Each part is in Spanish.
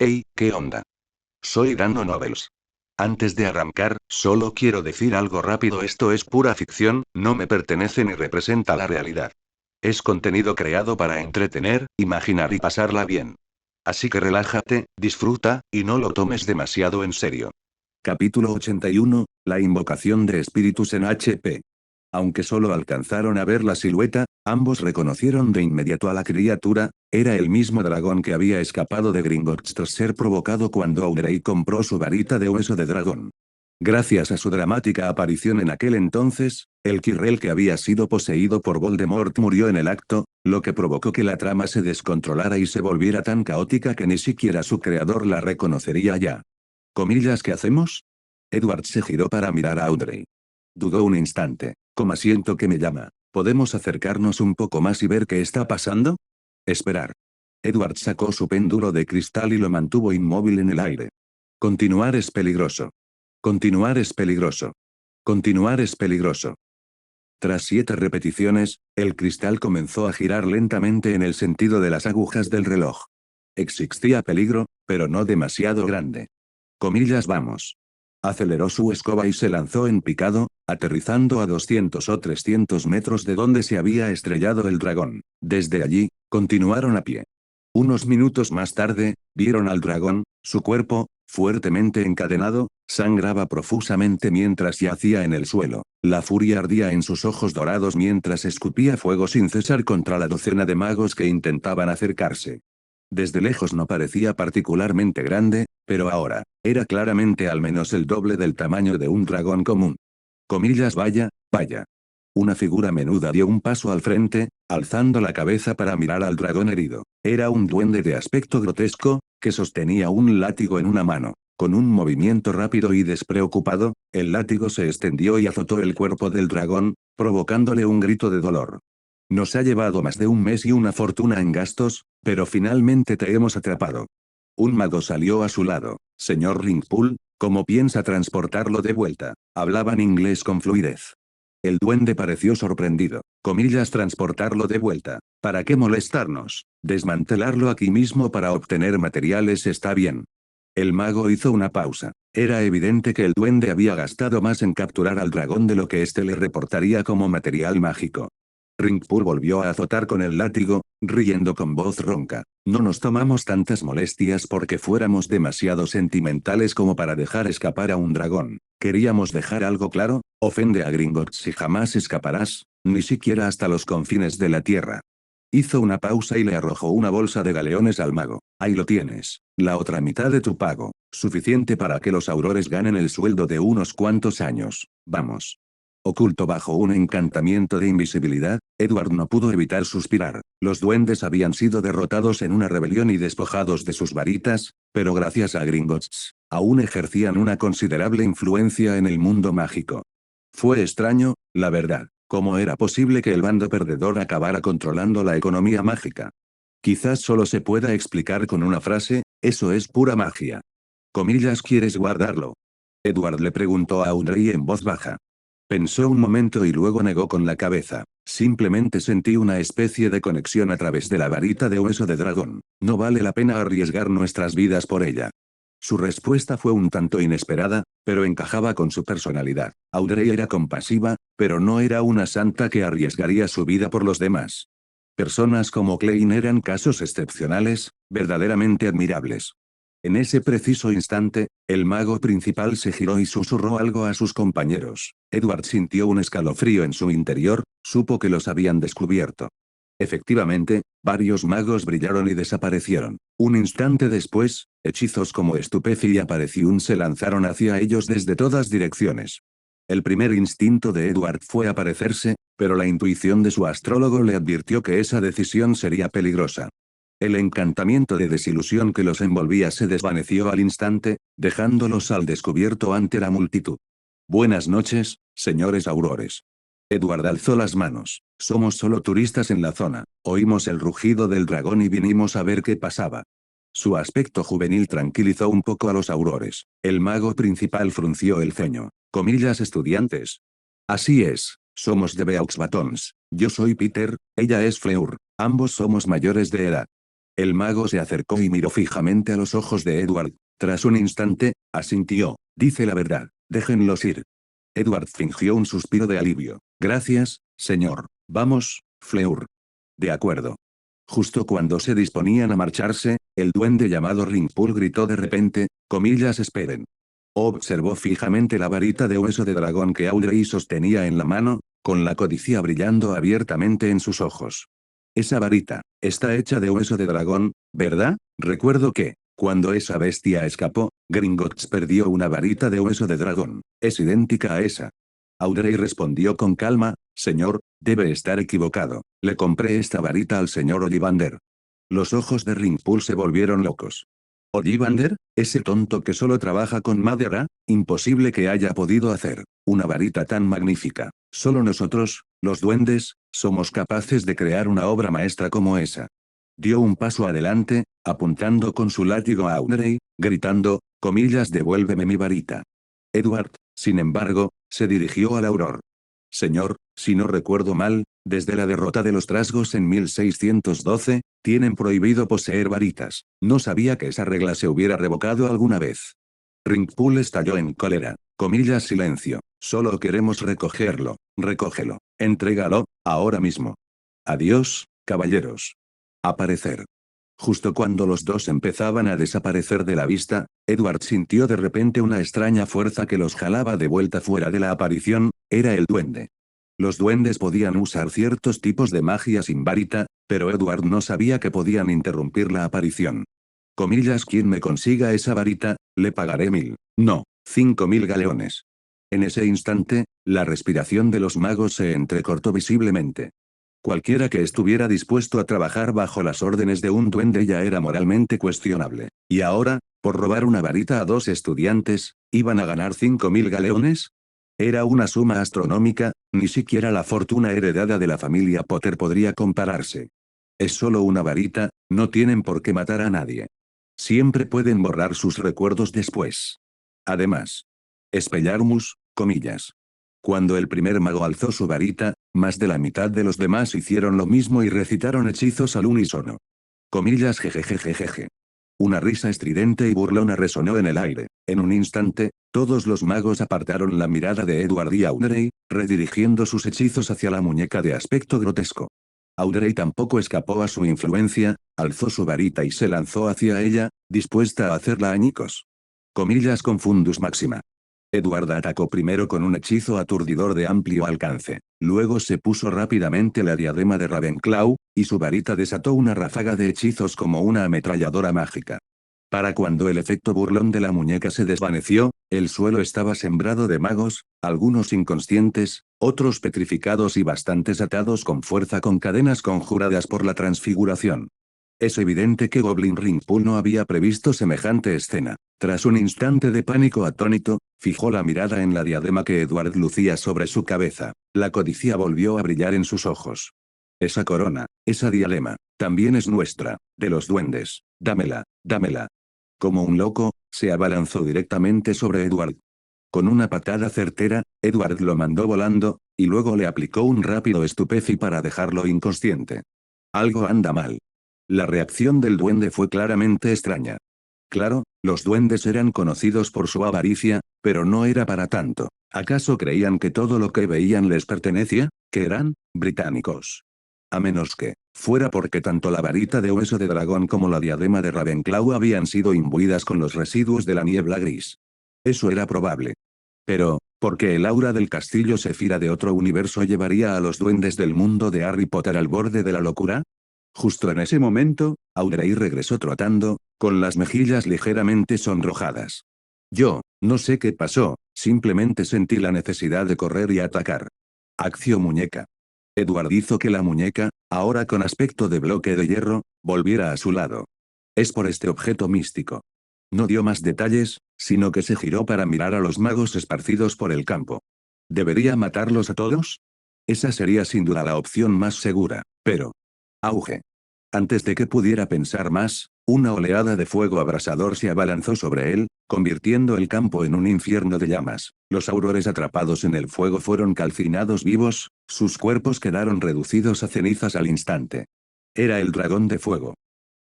Hey, ¿qué onda? Soy Dando Novels. Antes de arrancar, solo quiero decir algo rápido: esto es pura ficción, no me pertenece ni representa la realidad. Es contenido creado para entretener, imaginar y pasarla bien. Así que relájate, disfruta, y no lo tomes demasiado en serio. Capítulo 81, la invocación de espíritus en HP. Aunque solo alcanzaron a ver la silueta, ambos reconocieron de inmediato a la criatura. Era el mismo dragón que había escapado de Gringotts tras ser provocado cuando Audrey compró su varita de hueso de dragón. Gracias a su dramática aparición en aquel entonces, el Quirrell que había sido poseído por Voldemort murió en el acto, lo que provocó que la trama se descontrolara y se volviera tan caótica que ni siquiera su creador la reconocería ya. ¿Comillas qué hacemos? Edward se giró para mirar a Audrey. Dudó un instante. ¿Cómo siento que me llama? ¿Podemos acercarnos un poco más y ver qué está pasando? Esperar. Edward sacó su péndulo de cristal y lo mantuvo inmóvil en el aire. Continuar es peligroso. Continuar es peligroso. Continuar es peligroso. Tras 7 repeticiones, el cristal comenzó a girar lentamente en el sentido de las agujas del reloj. Existía peligro, pero no demasiado grande. Comillas vamos. Aceleró su escoba y se lanzó en picado, aterrizando a 200 o 300 metros de donde se había estrellado el dragón. Desde allí, continuaron a pie. Unos minutos más tarde, vieron al dragón. Su cuerpo, fuertemente encadenado, sangraba profusamente mientras yacía en el suelo. La furia ardía en sus ojos dorados mientras escupía fuego sin cesar contra la docena de magos que intentaban acercarse. Desde lejos no parecía particularmente grande, pero ahora, era claramente al menos el doble del tamaño de un dragón común. Comillas vaya, vaya. Una figura menuda dio un paso al frente, alzando la cabeza para mirar al dragón herido. Era un duende de aspecto grotesco, que sostenía un látigo en una mano. Con un movimiento rápido y despreocupado, el látigo se extendió y azotó el cuerpo del dragón, provocándole un grito de dolor. Nos ha llevado más de un mes y una fortuna en gastos, pero finalmente te hemos atrapado. Un mago salió a su lado. Señor Ringpool, ¿cómo piensa transportarlo de vuelta? Hablaban inglés con fluidez. El duende pareció sorprendido. Comillas transportarlo de vuelta. ¿Para qué molestarnos? Desmantelarlo aquí mismo para obtener materiales está bien. El mago hizo una pausa. Era evidente que el duende había gastado más en capturar al dragón de lo que éste le reportaría como material mágico. Ringpool volvió a azotar con el látigo, riendo con voz ronca. No nos tomamos tantas molestias porque fuéramos demasiado sentimentales como para dejar escapar a un dragón. Queríamos dejar algo claro: ofende a Gringotts y jamás escaparás, ni siquiera hasta los confines de la tierra. Hizo una pausa y le arrojó una bolsa de galeones al mago. Ahí lo tienes. La otra mitad de tu pago. Suficiente para que los aurores ganen el sueldo de unos cuantos años. Vamos. Oculto bajo un encantamiento de invisibilidad, Edward no pudo evitar suspirar. Los duendes habían sido derrotados en una rebelión y despojados de sus varitas, pero gracias a Gringotts, aún ejercían una considerable influencia en el mundo mágico. Fue extraño, la verdad. ¿Cómo era posible que el bando perdedor acabara controlando la economía mágica? Quizás solo se pueda explicar con una frase: eso es pura magia. Comillas, ¿quieres guardarlo? Edward le preguntó a Audrey en voz baja. Pensó un momento y luego negó con la cabeza. Simplemente sentí una especie de conexión a través de la varita de hueso de dragón. No vale la pena arriesgar nuestras vidas por ella. Su respuesta fue un tanto inesperada, pero encajaba con su personalidad. Audrey era compasiva, pero no era una santa que arriesgaría su vida por los demás. Personas como Klein eran casos excepcionales, verdaderamente admirables. En ese preciso instante, el mago principal se giró y susurró algo a sus compañeros. Edward sintió un escalofrío en su interior, supo que los habían descubierto. Efectivamente, varios magos brillaron y desaparecieron. Un instante después, hechizos como Estupefy y Apareciun se lanzaron hacia ellos desde todas direcciones. El primer instinto de Edward fue aparecerse, pero la intuición de su astrólogo le advirtió que esa decisión sería peligrosa. El encantamiento de desilusión que los envolvía se desvaneció al instante, dejándolos al descubierto ante la multitud. Buenas noches, señores aurores. Edward alzó las manos. Somos solo turistas en la zona. Oímos el rugido del dragón y vinimos a ver qué pasaba. Su aspecto juvenil tranquilizó un poco a los aurores. El mago principal frunció el ceño. Comillas, estudiantes. Así es, somos de Beaux Batons. Yo soy Peter, ella es Fleur. Ambos somos mayores de edad. El mago se acercó y miró fijamente a los ojos de Edward. Tras un instante, asintió. Dice la verdad. Déjenlos ir. Edward fingió un suspiro de alivio. Gracias, señor. Vamos, Fleur. De acuerdo. Justo cuando se disponían a marcharse, el duende llamado Ringpool gritó de repente, comillas esperen. Observó fijamente la varita de hueso de dragón que Audrey sostenía en la mano, con la codicia brillando abiertamente en sus ojos. Esa varita, está hecha de hueso de dragón, ¿verdad? Recuerdo que, cuando esa bestia escapó, Gringotts perdió una varita de hueso de dragón. Es idéntica a esa. Audrey respondió con calma, señor, debe estar equivocado. Le compré esta varita al señor Ollivander. Los ojos de Ringpool se volvieron locos. ¿Ollivander? ¿Ese tonto que solo trabaja con madera? Imposible que haya podido hacer una varita tan magnífica. Solo nosotros, los duendes, somos capaces de crear una obra maestra como esa. Dio un paso adelante, apuntando con su látigo a Audrey, gritando, comillas, devuélveme mi varita. Edward, sin embargo, se dirigió al Auror. Señor, si no recuerdo mal, desde la derrota de los Trasgos en 1612, tienen prohibido poseer varitas. No sabía que esa regla se hubiera revocado alguna vez. Ringpool estalló en cólera. Comillas, silencio. Solo queremos recogerlo. Recógelo. Entrégalo, ahora mismo. Adiós, caballeros. Aparecer. Justo cuando los dos empezaban a desaparecer de la vista, Edward sintió de repente una extraña fuerza que los jalaba de vuelta fuera de la aparición. Era el duende. Los duendes podían usar ciertos tipos de magia sin varita, pero Edward no sabía que podían interrumpir la aparición. Comillas, quien me consiga esa varita, le pagaré 1000, no, 5000 galeones. En ese instante, la respiración de los magos se entrecortó visiblemente. Cualquiera que estuviera dispuesto a trabajar bajo las órdenes de un duende ya era moralmente cuestionable. Y ahora, por robar una varita a dos estudiantes, ¿iban a ganar 5000 galeones? Era una suma astronómica, ni siquiera la fortuna heredada de la familia Potter podría compararse. Es solo una varita, no tienen por qué matar a nadie. Siempre pueden borrar sus recuerdos después. Además. Expelliarmus, comillas. Cuando el primer mago alzó su varita, más de la mitad de los demás hicieron lo mismo y recitaron hechizos al unísono. Comillas, jejejejejeje. Una risa estridente y burlona resonó en el aire. En un instante, todos los magos apartaron la mirada de Edward y Audrey, redirigiendo sus hechizos hacia la muñeca de aspecto grotesco. Audrey tampoco escapó a su influencia, alzó su varita y se lanzó hacia ella, dispuesta a hacerla añicos. Comillas con fundus máxima. Edward atacó primero con un hechizo aturdidor de amplio alcance, luego se puso rápidamente la diadema de Ravenclaw, y su varita desató una ráfaga de hechizos como una ametralladora mágica. Para cuando el efecto burlón de la muñeca se desvaneció, el suelo estaba sembrado de magos, algunos inconscientes, otros petrificados y bastantes atados con fuerza con cadenas conjuradas por la transfiguración. Es evidente que Goblin Ringpool no había previsto semejante escena. Tras un instante de pánico atónito, fijó la mirada en la diadema que Edward lucía sobre su cabeza. La codicia volvió a brillar en sus ojos. Esa corona, esa diadema, también es nuestra, de los duendes. Dámela, dámela. Como un loco, se abalanzó directamente sobre Edward. Con una patada certera, Edward lo mandó volando, y luego le aplicó un rápido estupefy para dejarlo inconsciente. Algo anda mal. La reacción del duende fue claramente extraña. Claro, los duendes eran conocidos por su avaricia, pero no era para tanto. ¿Acaso creían que todo lo que veían les pertenecía? ¿Que eran británicos? A menos que fuera porque tanto la varita de hueso de dragón como la diadema de Ravenclaw habían sido imbuidas con los residuos de la niebla gris. Eso era probable. Pero, ¿por qué el aura del castillo Sefira de otro universo llevaría a los duendes del mundo de Harry Potter al borde de la locura? Justo en ese momento, Audrey regresó trotando, con las mejillas ligeramente sonrojadas. Yo, no sé qué pasó, simplemente sentí la necesidad de correr y atacar. Acción muñeca. Edward hizo que la muñeca, ahora con aspecto de bloque de hierro, volviera a su lado. Es por este objeto místico. No dio más detalles, sino que se giró para mirar a los magos esparcidos por el campo. ¿Debería matarlos a todos? Esa sería sin duda la opción más segura, pero... Auge. Antes de que pudiera pensar más, una oleada de fuego abrasador se abalanzó sobre él, convirtiendo el campo en un infierno de llamas. Los aurores atrapados en el fuego fueron calcinados vivos, sus cuerpos quedaron reducidos a cenizas al instante. Era el dragón de fuego.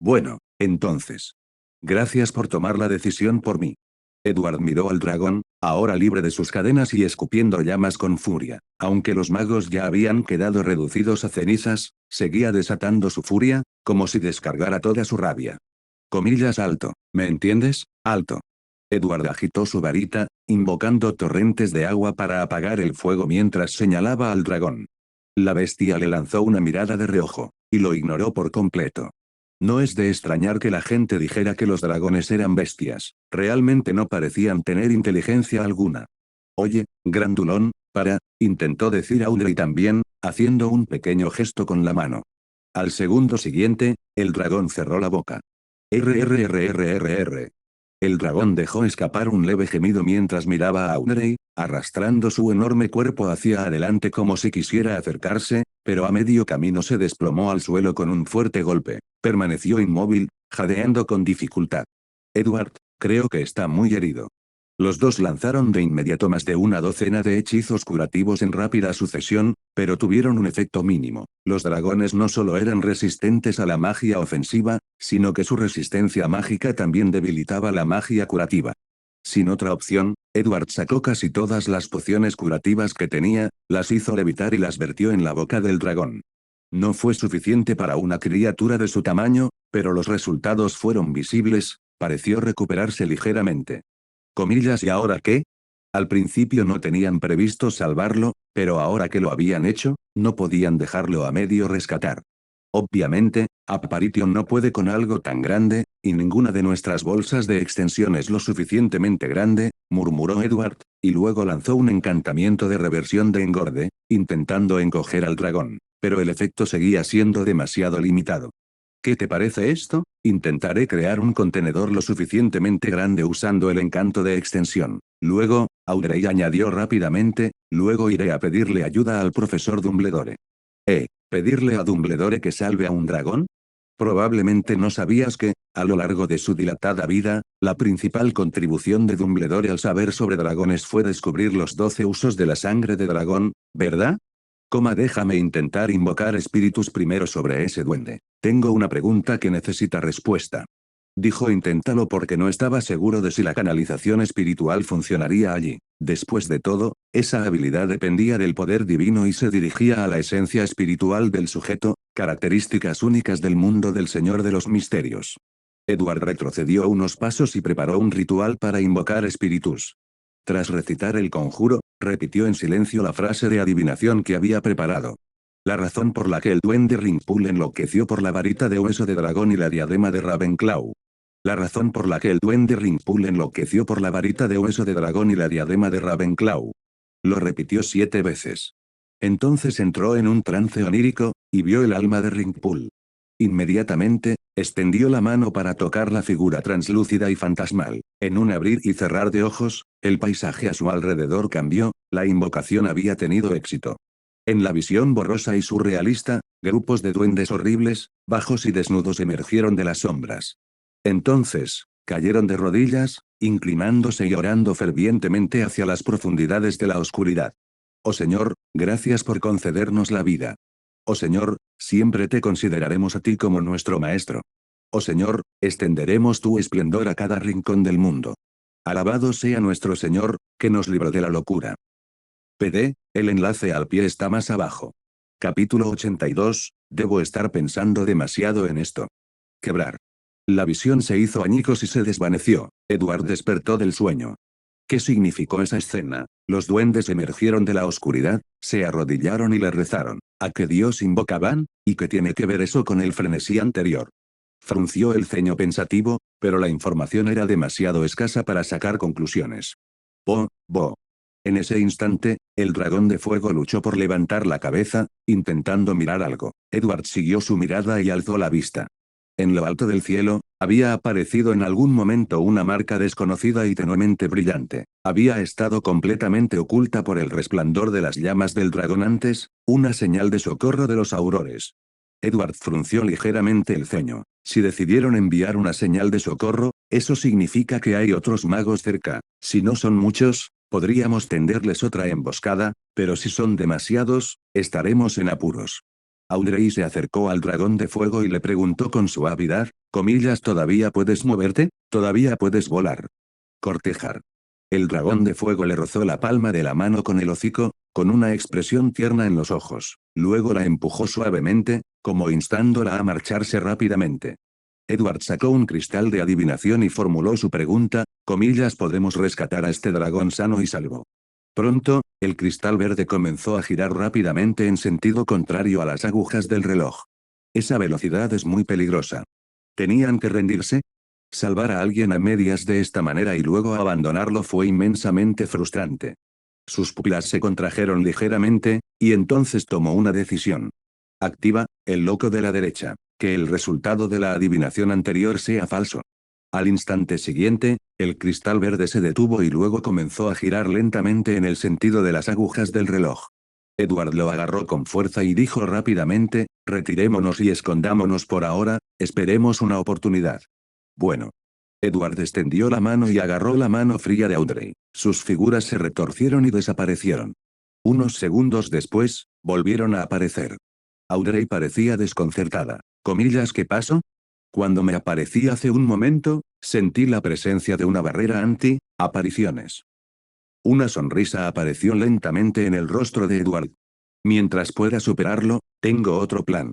Bueno, entonces. Gracias por tomar la decisión por mí. Edward miró al dragón, ahora libre de sus cadenas y escupiendo llamas con furia. Aunque los magos ya habían quedado reducidos a cenizas, seguía desatando su furia, como si descargara toda su rabia. Comillas alto, ¿me entiendes? Alto. Edward agitó su varita, invocando torrentes de agua para apagar el fuego mientras señalaba al dragón. La bestia le lanzó una mirada de reojo, y lo ignoró por completo. No es de extrañar que la gente dijera que los dragones eran bestias, realmente no parecían tener inteligencia alguna. Oye, grandulón, intentó decir Audrey también, haciendo un pequeño gesto con la mano. Al segundo siguiente, el dragón cerró la boca. RRRRRR. El dragón dejó escapar un leve gemido mientras miraba a Audrey, arrastrando su enorme cuerpo hacia adelante como si quisiera acercarse, pero a medio camino se desplomó al suelo con un fuerte golpe. Permaneció inmóvil, jadeando con dificultad. Edward, creo que está muy herido. Los dos lanzaron de inmediato más de una docena de hechizos curativos en rápida sucesión, pero tuvieron un efecto mínimo. Los dragones no solo eran resistentes a la magia ofensiva, sino que su resistencia mágica también debilitaba la magia curativa. Sin otra opción, Edward sacó casi todas las pociones curativas que tenía, las hizo levitar y las vertió en la boca del dragón. No fue suficiente para una criatura de su tamaño, pero los resultados fueron visibles, pareció recuperarse ligeramente. Comillas, ¿y ahora qué? Al principio no tenían previsto salvarlo, pero ahora que lo habían hecho, no podían dejarlo a medio rescatar. Obviamente, Apparition no puede con algo tan grande, y ninguna de nuestras bolsas de extensión es lo suficientemente grande, murmuró Edward, y luego lanzó un encantamiento de reversión de engorde, intentando encoger al dragón, pero el efecto seguía siendo demasiado limitado. ¿Qué te parece esto? Intentaré crear un contenedor lo suficientemente grande usando el encanto de extensión. Luego, Audrey añadió rápidamente, luego iré a pedirle ayuda al profesor Dumbledore. ¿Pedirle a Dumbledore que salve a un dragón? Probablemente no sabías que, a lo largo de su dilatada vida, la principal contribución de Dumbledore al saber sobre dragones fue descubrir los 12 usos de la sangre de dragón, ¿verdad? Déjame intentar invocar espíritus primero sobre ese duende. Tengo una pregunta que necesita respuesta. Dijo inténtalo porque no estaba seguro de si la canalización espiritual funcionaría allí. Después de todo, esa habilidad dependía del poder divino y se dirigía a la esencia espiritual del sujeto, características únicas del mundo del Señor de los Misterios. Edward retrocedió unos pasos y preparó un ritual para invocar espíritus. Tras recitar el conjuro, repitió en silencio la frase de adivinación que había preparado. La razón por la que el duende Ringpool enloqueció por la varita de hueso de dragón y la diadema de Ravenclaw. La razón por la que el duende Ringpool enloqueció por la varita de hueso de dragón y la diadema de Ravenclaw. Lo repitió 7 veces. Entonces entró en un trance onírico, y vio el alma de Ringpool. Inmediatamente, extendió la mano para tocar la figura translúcida y fantasmal. En un abrir y cerrar de ojos, el paisaje a su alrededor cambió, la invocación había tenido éxito. En la visión borrosa y surrealista, grupos de duendes horribles, bajos y desnudos emergieron de las sombras. Entonces, cayeron de rodillas, inclinándose y orando fervientemente hacia las profundidades de la oscuridad. Oh Señor, gracias por concedernos la vida. Oh Señor, siempre te consideraremos a ti como nuestro Maestro. Oh Señor, extenderemos tu esplendor a cada rincón del mundo. Alabado sea nuestro Señor, que nos libró de la locura. PD, el enlace al pie está más abajo. Capítulo 82, debo estar pensando demasiado en esto. Quebrar. La visión se hizo añicos y se desvaneció. Edward despertó del sueño. ¿Qué significó esa escena? Los duendes emergieron de la oscuridad, se arrodillaron y le rezaron. ¿A qué dios invocaban? ¿Y qué tiene que ver eso con el frenesí anterior? Frunció el ceño pensativo, pero la información era demasiado escasa para sacar conclusiones. Bo. En ese instante, el dragón de fuego luchó por levantar la cabeza, intentando mirar algo. Edward siguió su mirada y alzó la vista. En lo alto del cielo, había aparecido en algún momento una marca desconocida y tenuemente brillante. Había estado completamente oculta por el resplandor de las llamas del dragón antes, una señal de socorro de los aurores. Edward frunció ligeramente el ceño. Si decidieron enviar una señal de socorro, eso significa que hay otros magos cerca. Si no son muchos, podríamos tenderles otra emboscada, pero si son demasiados, estaremos en apuros. Audrey se acercó al dragón de fuego y le preguntó con suavidad, comillas, ¿todavía puedes moverte? ¿Todavía puedes volar? Cortejar. El dragón de fuego le rozó la palma de la mano con el hocico, con una expresión tierna en los ojos. Luego la empujó suavemente, como instándola a marcharse rápidamente. Edward sacó un cristal de adivinación y formuló su pregunta, comillas, ¿podemos rescatar a este dragón sano y salvo? Pronto, el cristal verde comenzó a girar rápidamente en sentido contrario a las agujas del reloj. Esa velocidad es muy peligrosa. ¿Tenían que rendirse? Salvar a alguien a medias de esta manera y luego abandonarlo fue inmensamente frustrante. Sus pupilas se contrajeron ligeramente, y entonces tomó una decisión. Activa, el loco de la derecha, que el resultado de la adivinación anterior sea falso. Al instante siguiente, el cristal verde se detuvo y luego comenzó a girar lentamente en el sentido de las agujas del reloj. Edward lo agarró con fuerza y dijo rápidamente, retirémonos y escondámonos por ahora, esperemos una oportunidad. Bueno. Edward extendió la mano y agarró la mano fría de Audrey. Sus figuras se retorcieron y desaparecieron. Unos segundos después, volvieron a aparecer. Audrey parecía desconcertada. Comillas, ¿qué pasó? Cuando me aparecí hace un momento, sentí la presencia de una barrera anti-apariciones. Una sonrisa apareció lentamente en el rostro de Edward. Mientras pueda superarlo, tengo otro plan.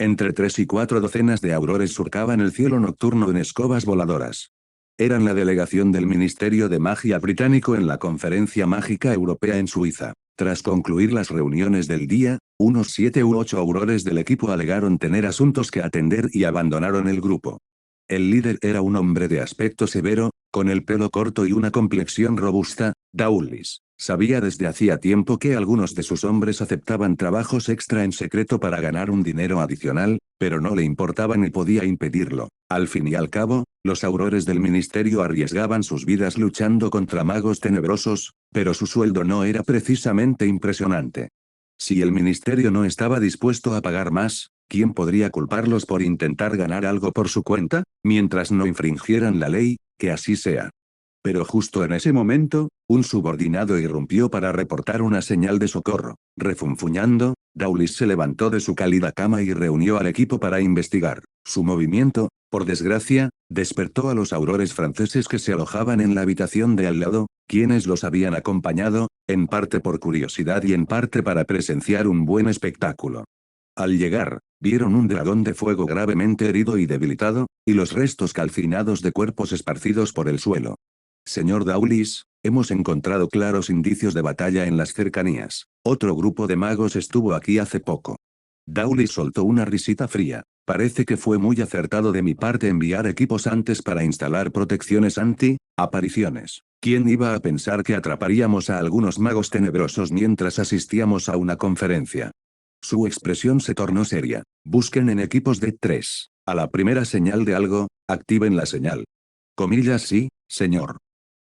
Entre 3 y 4 docenas de aurores surcaban el cielo nocturno en escobas voladoras. Eran la delegación del Ministerio de Magia británico en la Conferencia Mágica Europea en Suiza. Tras concluir las reuniones del día, unos 7 u 8 aurores del equipo alegaron tener asuntos que atender y abandonaron el grupo. El líder era un hombre de aspecto severo, con el pelo corto y una complexión robusta, Dawlis. Sabía desde hacía tiempo que algunos de sus hombres aceptaban trabajos extra en secreto para ganar un dinero adicional, pero no le importaba ni podía impedirlo. Al fin y al cabo, los aurores del ministerio arriesgaban sus vidas luchando contra magos tenebrosos, pero su sueldo no era precisamente impresionante. Si el ministerio no estaba dispuesto a pagar más, ¿quién podría culparlos por intentar ganar algo por su cuenta? Mientras no infringieran la ley, que así sea. Pero justo en ese momento, un subordinado irrumpió para reportar una señal de socorro. Refunfuñando, Dawlis se levantó de su cálida cama y reunió al equipo para investigar. Su movimiento, por desgracia, despertó a los aurores franceses que se alojaban en la habitación de al lado, quienes los habían acompañado, en parte por curiosidad y en parte para presenciar un buen espectáculo. Al llegar, vieron un dragón de fuego gravemente herido y debilitado, y los restos calcinados de cuerpos esparcidos por el suelo. Señor Dawlis, hemos encontrado claros indicios de batalla en las cercanías. Otro grupo de magos estuvo aquí hace poco. Dawlis soltó una risita fría. Parece que fue muy acertado de mi parte enviar equipos antes para instalar protecciones anti-apariciones. ¿Quién iba a pensar que atraparíamos a algunos magos tenebrosos mientras asistíamos a una conferencia? Su expresión se tornó seria. Busquen en equipos de 3. A la primera señal de algo, activen la señal. Comillas, sí, señor.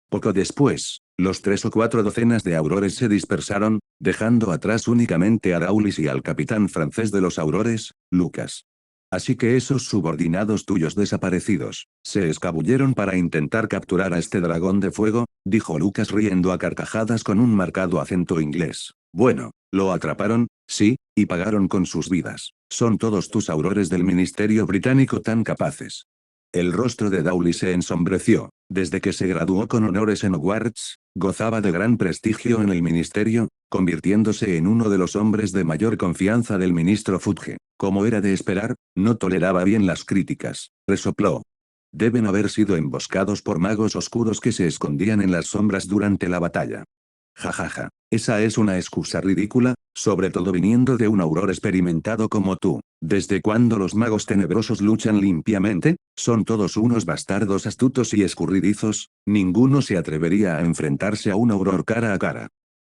Poco después, los 3 o 4 docenas de aurores se dispersaron, dejando atrás únicamente a Dawlis y al capitán francés de los aurores, Lucas. Así que esos subordinados tuyos desaparecidos, se escabulleron para intentar capturar a este dragón de fuego, dijo Lucas riendo a carcajadas con un marcado acento inglés. Bueno, lo atraparon, sí, y pagaron con sus vidas. ¿Son todos tus aurores del Ministerio Británico tan capaces? El rostro de Dawlis se ensombreció. Desde que se graduó con honores en Hogwarts, gozaba de gran prestigio en el ministerio, convirtiéndose en uno de los hombres de mayor confianza del ministro Fudge. Como era de esperar, no toleraba bien las críticas. Resopló. Deben haber sido emboscados por magos oscuros que se escondían en las sombras durante la batalla. Jajaja. Esa es una excusa ridícula, sobre todo viniendo de un auror experimentado como tú. ¿Desde cuándo los magos tenebrosos luchan limpiamente? Son todos unos bastardos astutos y escurridizos, ninguno se atrevería a enfrentarse a un auror cara a cara.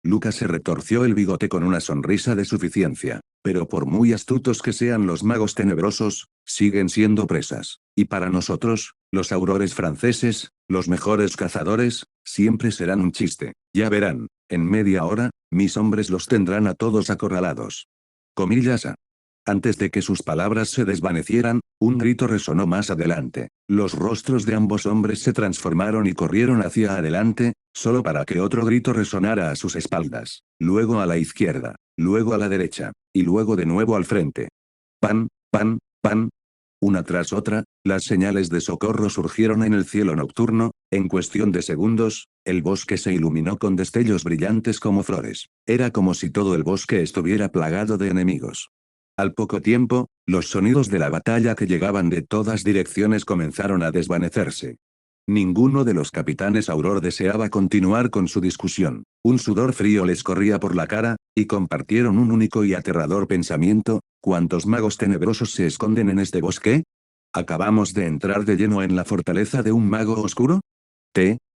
Lucas se retorció el bigote con una sonrisa de suficiencia. Pero por muy astutos que sean los magos tenebrosos, siguen siendo presas. Y para nosotros, los aurores franceses, los mejores cazadores, siempre serán un chiste. Ya verán, en media hora, mis hombres los tendrán a todos acorralados. Comillas a. Antes de que sus palabras se desvanecieran, un grito resonó más adelante. Los rostros de ambos hombres se transformaron y corrieron hacia adelante, solo para que otro grito resonara a sus espaldas. Luego a la izquierda. Luego a la derecha. Y luego de nuevo al frente. Pan, pan, pan. Una tras otra, las señales de socorro surgieron en el cielo nocturno. En cuestión de segundos, el bosque se iluminó con destellos brillantes como flores. Era como si todo el bosque estuviera plagado de enemigos. Al poco tiempo, los sonidos de la batalla que llegaban de todas direcciones comenzaron a desvanecerse. Ninguno de los capitanes Auror deseaba continuar con su discusión. Un sudor frío les corría por la cara, y compartieron un único y aterrador pensamiento: ¿cuántos magos tenebrosos se esconden en este bosque? ¿Acabamos de entrar de lleno en la fortaleza de un mago oscuro?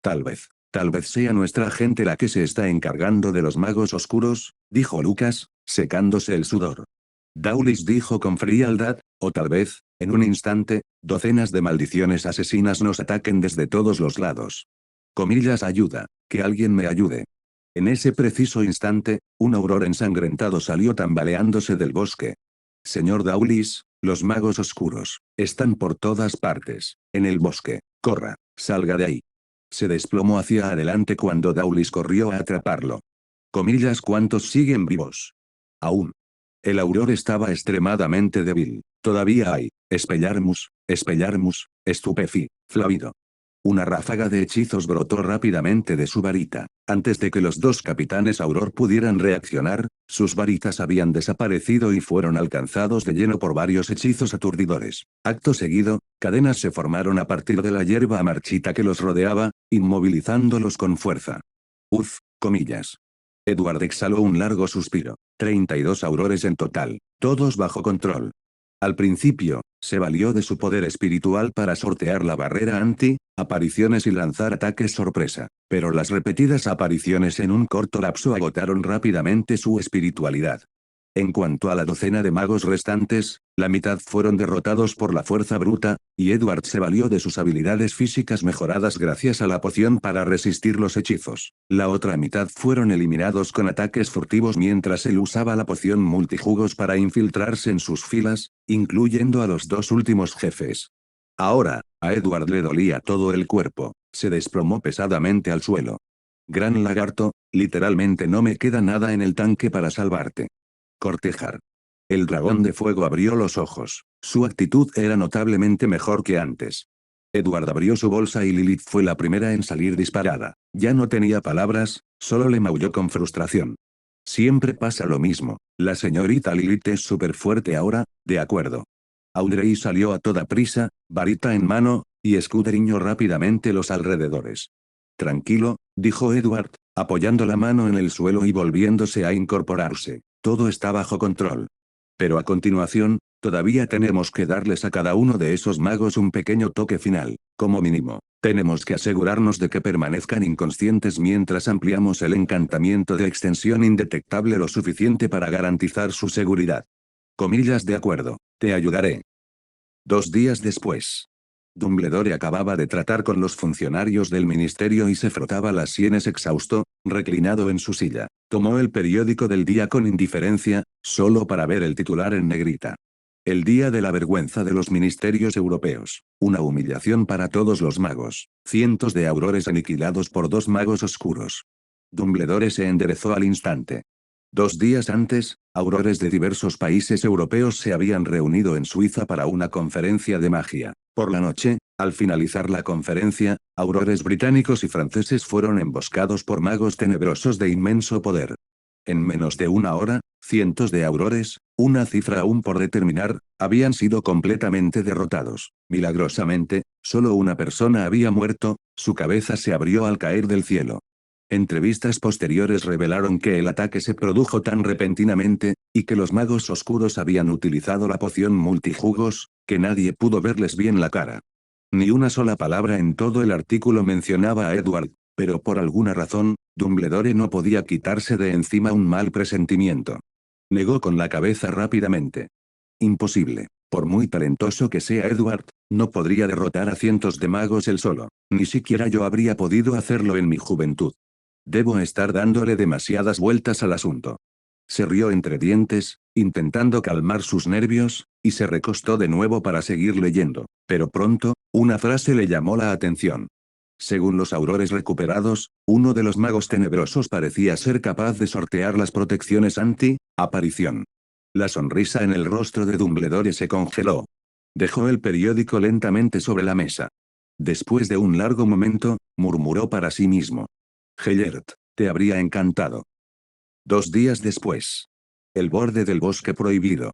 Tal vez. Tal vez sea nuestra gente la que se está encargando de los magos oscuros, dijo Lucas, secándose el sudor. Dawlis dijo con frialdad: o tal vez, en un instante, docenas de maldiciones asesinas nos ataquen desde todos los lados. Comillas, ayuda, que alguien me ayude. En ese preciso instante, un auror ensangrentado salió tambaleándose del bosque. Señor Dawlis, los magos oscuros están por todas partes, en el bosque. Corra, salga de ahí. Se desplomó hacia adelante cuando Dawlis corrió a atraparlo. Comillas, ¿cuántos siguen vivos? Aún. El auror estaba extremadamente débil. Todavía hay. Expelliarmus, estupefi, flavido. Una ráfaga de hechizos brotó rápidamente de su varita. Antes de que los dos capitanes Auror pudieran reaccionar, sus varitas habían desaparecido y fueron alcanzados de lleno por varios hechizos aturdidores. Acto seguido, cadenas se formaron a partir de la hierba marchita que los rodeaba, inmovilizándolos con fuerza. Uf, comillas. Edward exhaló un largo suspiro. 32 aurores en total, todos bajo control. Al principio, se valió de su poder espiritual para sortear la barrera apariciones y lanzar ataques sorpresa, pero las repetidas apariciones en un corto lapso agotaron rápidamente su espiritualidad. En cuanto a la docena de magos restantes, la mitad fueron derrotados por la fuerza bruta, y Edward se valió de sus habilidades físicas mejoradas gracias a la poción para resistir los hechizos. La otra mitad fueron eliminados con ataques furtivos mientras él usaba la poción multijugos para infiltrarse en sus filas, incluyendo a los dos últimos jefes. Ahora, a Edward le dolía todo el cuerpo, se desplomó pesadamente al suelo. Gran lagarto, literalmente no me queda nada en el tanque para salvarte. Cortejar. El dragón de fuego abrió los ojos. Su actitud era notablemente mejor que antes. Edward abrió su bolsa y Lilith fue la primera en salir disparada. Ya no tenía palabras, solo le maulló con frustración. Siempre pasa lo mismo. La señorita Lilith es súper fuerte ahora, de acuerdo. Audrey salió a toda prisa, varita en mano, y escudriñó rápidamente los alrededores. Tranquilo, dijo Edward, apoyando la mano en el suelo y volviéndose a incorporarse. Todo está bajo control. Pero a continuación, todavía tenemos que darles a cada uno de esos magos un pequeño toque final, como mínimo. Tenemos que asegurarnos de que permanezcan inconscientes mientras ampliamos el encantamiento de extensión indetectable lo suficiente para garantizar su seguridad. Comillas, de acuerdo, te ayudaré. 2 días después. Dumbledore acababa de tratar con los funcionarios del ministerio y se frotaba las sienes exhausto, reclinado en su silla. Tomó el periódico del día con indiferencia, solo para ver el titular en negrita. El día de la vergüenza de los ministerios europeos. Una humillación para todos los magos. Cientos de aurores aniquilados por 2 magos oscuros. Dumbledore se enderezó al instante. 2 días antes, aurores de diversos países europeos se habían reunido en Suiza para una conferencia de magia. Por la noche, al finalizar la conferencia, aurores británicos y franceses fueron emboscados por magos tenebrosos de inmenso poder. En menos de una hora, cientos de aurores, una cifra aún por determinar, habían sido completamente derrotados. Milagrosamente, solo una persona había muerto, su cabeza se abrió al caer del cielo. Entrevistas posteriores revelaron que el ataque se produjo tan repentinamente, y que los magos oscuros habían utilizado la poción multijugos, que nadie pudo verles bien la cara. Ni una sola palabra en todo el artículo mencionaba a Edward, pero por alguna razón, Dumbledore no podía quitarse de encima un mal presentimiento. Negó con la cabeza rápidamente. Imposible. Por muy talentoso que sea Edward, no podría derrotar a cientos de magos él solo. Ni siquiera yo habría podido hacerlo en mi juventud. Debo estar dándole demasiadas vueltas al asunto. Se rió entre dientes, intentando calmar sus nervios, y se recostó de nuevo para seguir leyendo. Pero pronto, una frase le llamó la atención. Según los aurores recuperados, uno de los magos tenebrosos parecía ser capaz de sortear las protecciones anti-aparición. La sonrisa en el rostro de Dumbledore se congeló. Dejó el periódico lentamente sobre la mesa. Después de un largo momento, murmuró para sí mismo. Gellert, te habría encantado. 2 días después. El borde del bosque prohibido.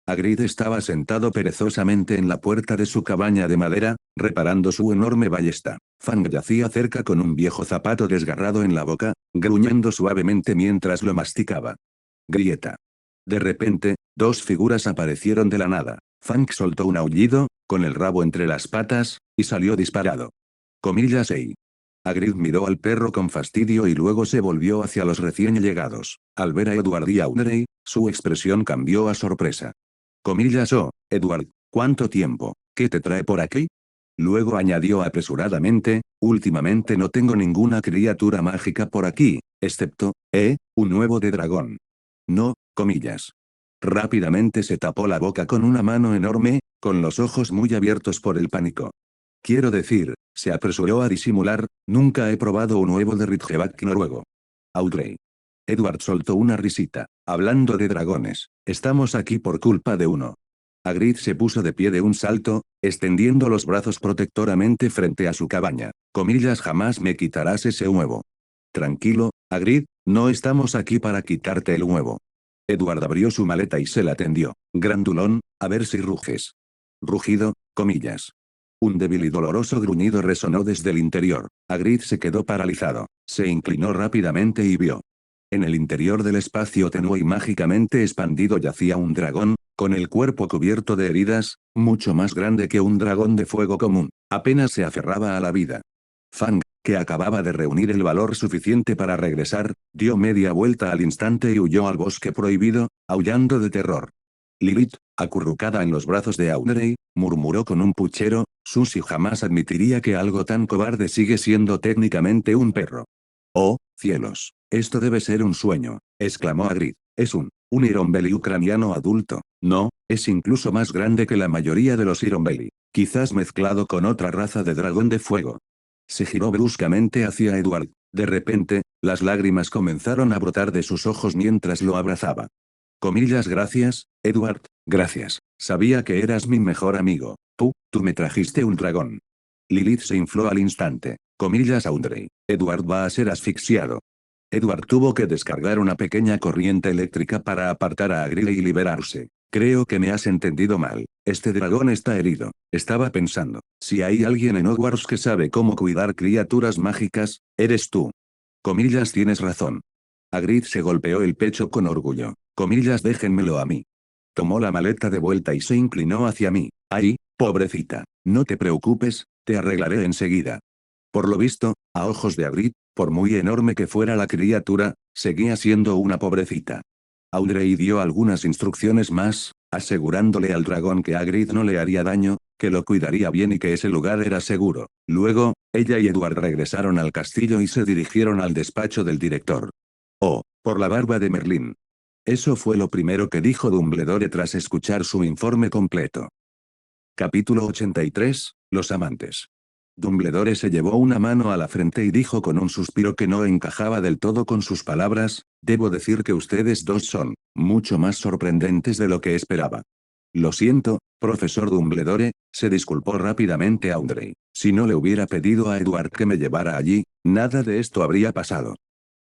Hagrid estaba sentado perezosamente en la puerta de su cabaña de madera, reparando su enorme ballesta. Fang yacía cerca con un viejo zapato desgarrado en la boca, gruñendo suavemente mientras lo masticaba. Grieta. De repente, dos figuras aparecieron de la nada. Fang soltó un aullido, con el rabo entre las patas, y salió disparado. Comillas Ei. Hagrid miró al perro con fastidio y luego se volvió hacia los recién llegados. Al ver a Edward y Audrey, su expresión cambió a sorpresa. Comillas oh, Edward, ¿cuánto tiempo? ¿Qué te trae por aquí? Luego añadió apresuradamente, últimamente no tengo ninguna criatura mágica por aquí, excepto, un huevo de dragón. No, comillas. Rápidamente se tapó la boca con una mano enorme, con los ojos muy abiertos por el pánico. Quiero decir, se apresuró a disimular, nunca he probado un huevo de Ridgeback noruego. Audrey. Edward soltó una risita. Hablando de dragones, estamos aquí por culpa de uno. Hagrid se puso de pie de un salto, extendiendo los brazos protectoramente frente a su cabaña. Comillas jamás me quitarás ese huevo. Tranquilo, Hagrid, no estamos aquí para quitarte el huevo. Edward abrió su maleta y se la tendió. Grandulón, a ver si ruges. Rugido, comillas. Un débil y doloroso gruñido resonó desde el interior. Hagrid se quedó paralizado. Se inclinó rápidamente y vio. En el interior del espacio tenue y mágicamente expandido yacía un dragón, con el cuerpo cubierto de heridas, mucho más grande que un dragón de fuego común. Apenas se aferraba a la vida. Fang, que acababa de reunir el valor suficiente para regresar, dio media vuelta al instante y huyó al bosque prohibido, aullando de terror. Lilith, acurrucada en los brazos de Audrey, murmuró con un puchero, Susie jamás admitiría que algo tan cobarde sigue siendo técnicamente un perro. Oh, cielos, esto debe ser un sueño, exclamó Hagrid. Es un Ironbelly ucraniano adulto. No, es incluso más grande que la mayoría de los Ironbelly. Quizás mezclado con otra raza de dragón de fuego. Se giró bruscamente hacia Edward. De repente, las lágrimas comenzaron a brotar de sus ojos mientras lo abrazaba. Comillas gracias, Edward, gracias. Sabía que eras mi mejor amigo. Tú me trajiste un dragón. Lilith se infló al instante. Comillas Audrey. Edward va a ser asfixiado. Edward tuvo que descargar una pequeña corriente eléctrica para apartar a Hagrid y liberarse. Creo que me has entendido mal. Este dragón está herido. Estaba pensando, si hay alguien en Hogwarts que sabe cómo cuidar criaturas mágicas, eres tú. Comillas tienes razón. Hagrid se golpeó el pecho con orgullo. Comillas déjenmelo a mí. Tomó la maleta de vuelta y se inclinó hacia mí. Ay, pobrecita. No te preocupes, te arreglaré enseguida. Por lo visto, a ojos de Hagrid, por muy enorme que fuera la criatura, seguía siendo una pobrecita. Audrey dio algunas instrucciones más, asegurándole al dragón que Hagrid no le haría daño, que lo cuidaría bien y que ese lugar era seguro. Luego, ella y Edward regresaron al castillo y se dirigieron al despacho del director. Oh, por la barba de Merlín. Eso fue lo primero que dijo Dumbledore tras escuchar su informe completo. Capítulo 83, Los amantes. Dumbledore se llevó una mano a la frente y dijo con un suspiro que no encajaba del todo con sus palabras, debo decir que ustedes dos son, mucho más sorprendentes de lo que esperaba. Lo siento, profesor Dumbledore, se disculpó rápidamente Audrey. Si no le hubiera pedido a Edward que me llevara allí, nada de esto habría pasado.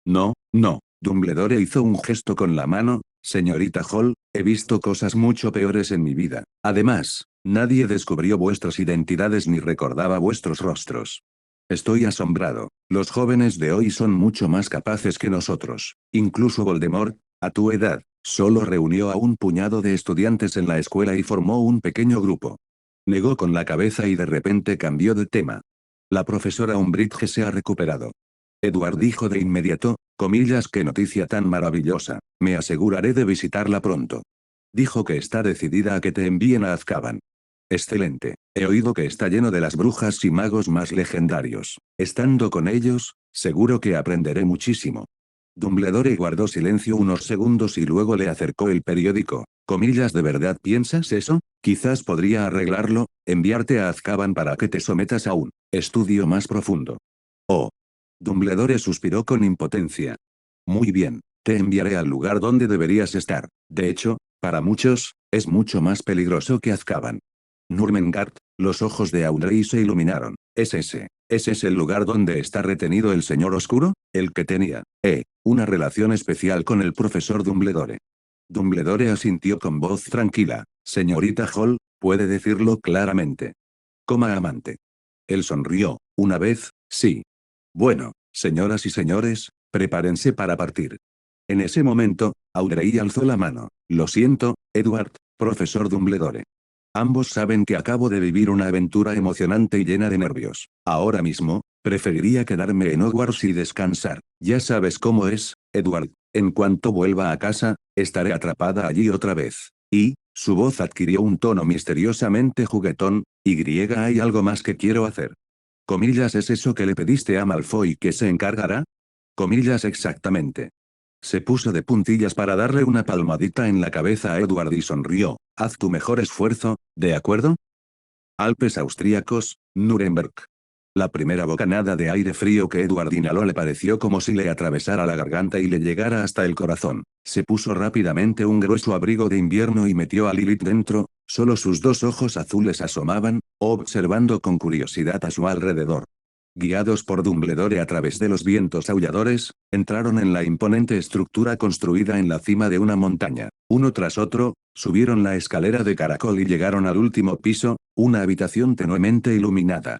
No, no. Dumbledore hizo un gesto con la mano, señorita Hall, he visto cosas mucho peores en mi vida. Además, nadie descubrió vuestras identidades ni recordaba vuestros rostros. Estoy asombrado. Los jóvenes de hoy son mucho más capaces que nosotros. Incluso Voldemort, a tu edad, solo reunió a un puñado de estudiantes en la escuela y formó un pequeño grupo. Negó con la cabeza y de repente cambió de tema. La profesora Umbridge se ha recuperado. Edward dijo de inmediato, comillas, qué noticia tan maravillosa, me aseguraré de visitarla pronto. Dijo que está decidida a que te envíen a Azkaban. Excelente, he oído que está lleno de las brujas y magos más legendarios. Estando con ellos, seguro que aprenderé muchísimo. Dumbledore guardó silencio unos segundos y luego le acercó el periódico. Comillas, ¿de verdad piensas eso? Quizás podría arreglarlo, enviarte a Azkaban para que te sometas a un estudio más profundo. Oh. Dumbledore suspiró con impotencia. Muy bien, te enviaré al lugar donde deberías estar. De hecho, Para muchos, es mucho más peligroso que Azkaban. Nurmengard, los ojos de Audrey se iluminaron. ¿Es ese el lugar donde está retenido el señor oscuro? El que tenía, una relación especial con el profesor Dumbledore. Dumbledore asintió con voz tranquila. Señorita Hall, puede decirlo claramente. Coma amante. Él sonrió. Una vez, sí. Bueno, señoras y señores, prepárense para partir. En ese momento, Audrey alzó la mano. Lo siento, Edward, profesor Dumbledore. Ambos saben que acabo de vivir una aventura emocionante y llena de nervios. Ahora mismo, preferiría quedarme en Hogwarts y descansar. Ya sabes cómo es, Edward. En cuanto vuelva a casa, estaré atrapada allí otra vez. Y, su voz adquirió un tono misteriosamente juguetón, hay algo más que quiero hacer. Comillas, ¿es eso que le pediste a Malfoy que se encargará? Comillas, exactamente. Se puso de puntillas para darle una palmadita en la cabeza a Edward y sonrió. Haz tu mejor esfuerzo, ¿de acuerdo? Alpes austríacos, Nuremberg. La primera bocanada de aire frío que Edward inhaló le pareció como si le atravesara la garganta y le llegara hasta el corazón. Se puso rápidamente un grueso abrigo de invierno y metió a Lilith dentro, solo sus dos ojos azules asomaban, observando con curiosidad a su alrededor. Guiados por Dumbledore a través de los vientos aulladores, entraron en la imponente estructura construida en la cima de una montaña. Uno tras otro, subieron la escalera de caracol y llegaron al último piso, una habitación tenuemente iluminada.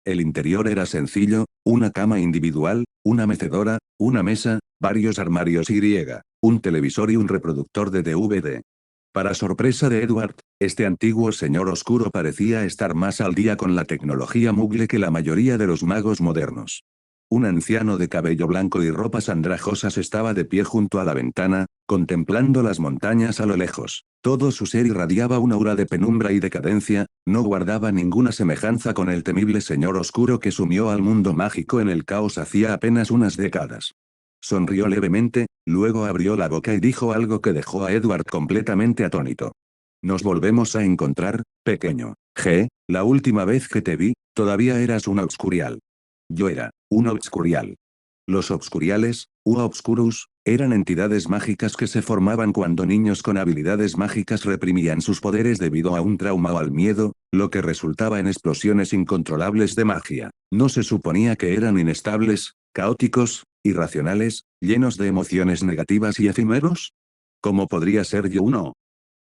El interior era sencillo, una cama individual, una mecedora, una mesa, varios armarios un televisor y un reproductor de DVD. Para sorpresa de Edward, este antiguo señor oscuro parecía estar más al día con la tecnología Muggle que la mayoría de los magos modernos. Un anciano de cabello blanco y ropas andrajosas estaba de pie junto a la ventana, contemplando las montañas a lo lejos. Todo su ser irradiaba una aura de penumbra y decadencia, no guardaba ninguna semejanza con el temible señor oscuro que sumió al mundo mágico en el caos hacía apenas unas décadas. Sonrió levemente, luego abrió la boca y dijo algo que dejó a Edward completamente atónito. Nos volvemos a encontrar, pequeño. La última vez que te vi, todavía eras un obscurial. Yo era un obscurial. Los obscuriales, obscurus, eran entidades mágicas que se formaban cuando niños con habilidades mágicas reprimían sus poderes debido a un trauma o al miedo, lo que resultaba en explosiones incontrolables de magia. No se suponía que eran inestables, caóticos, irracionales, llenos de emociones negativas y efímeros. ¿Cómo podría ser yo uno?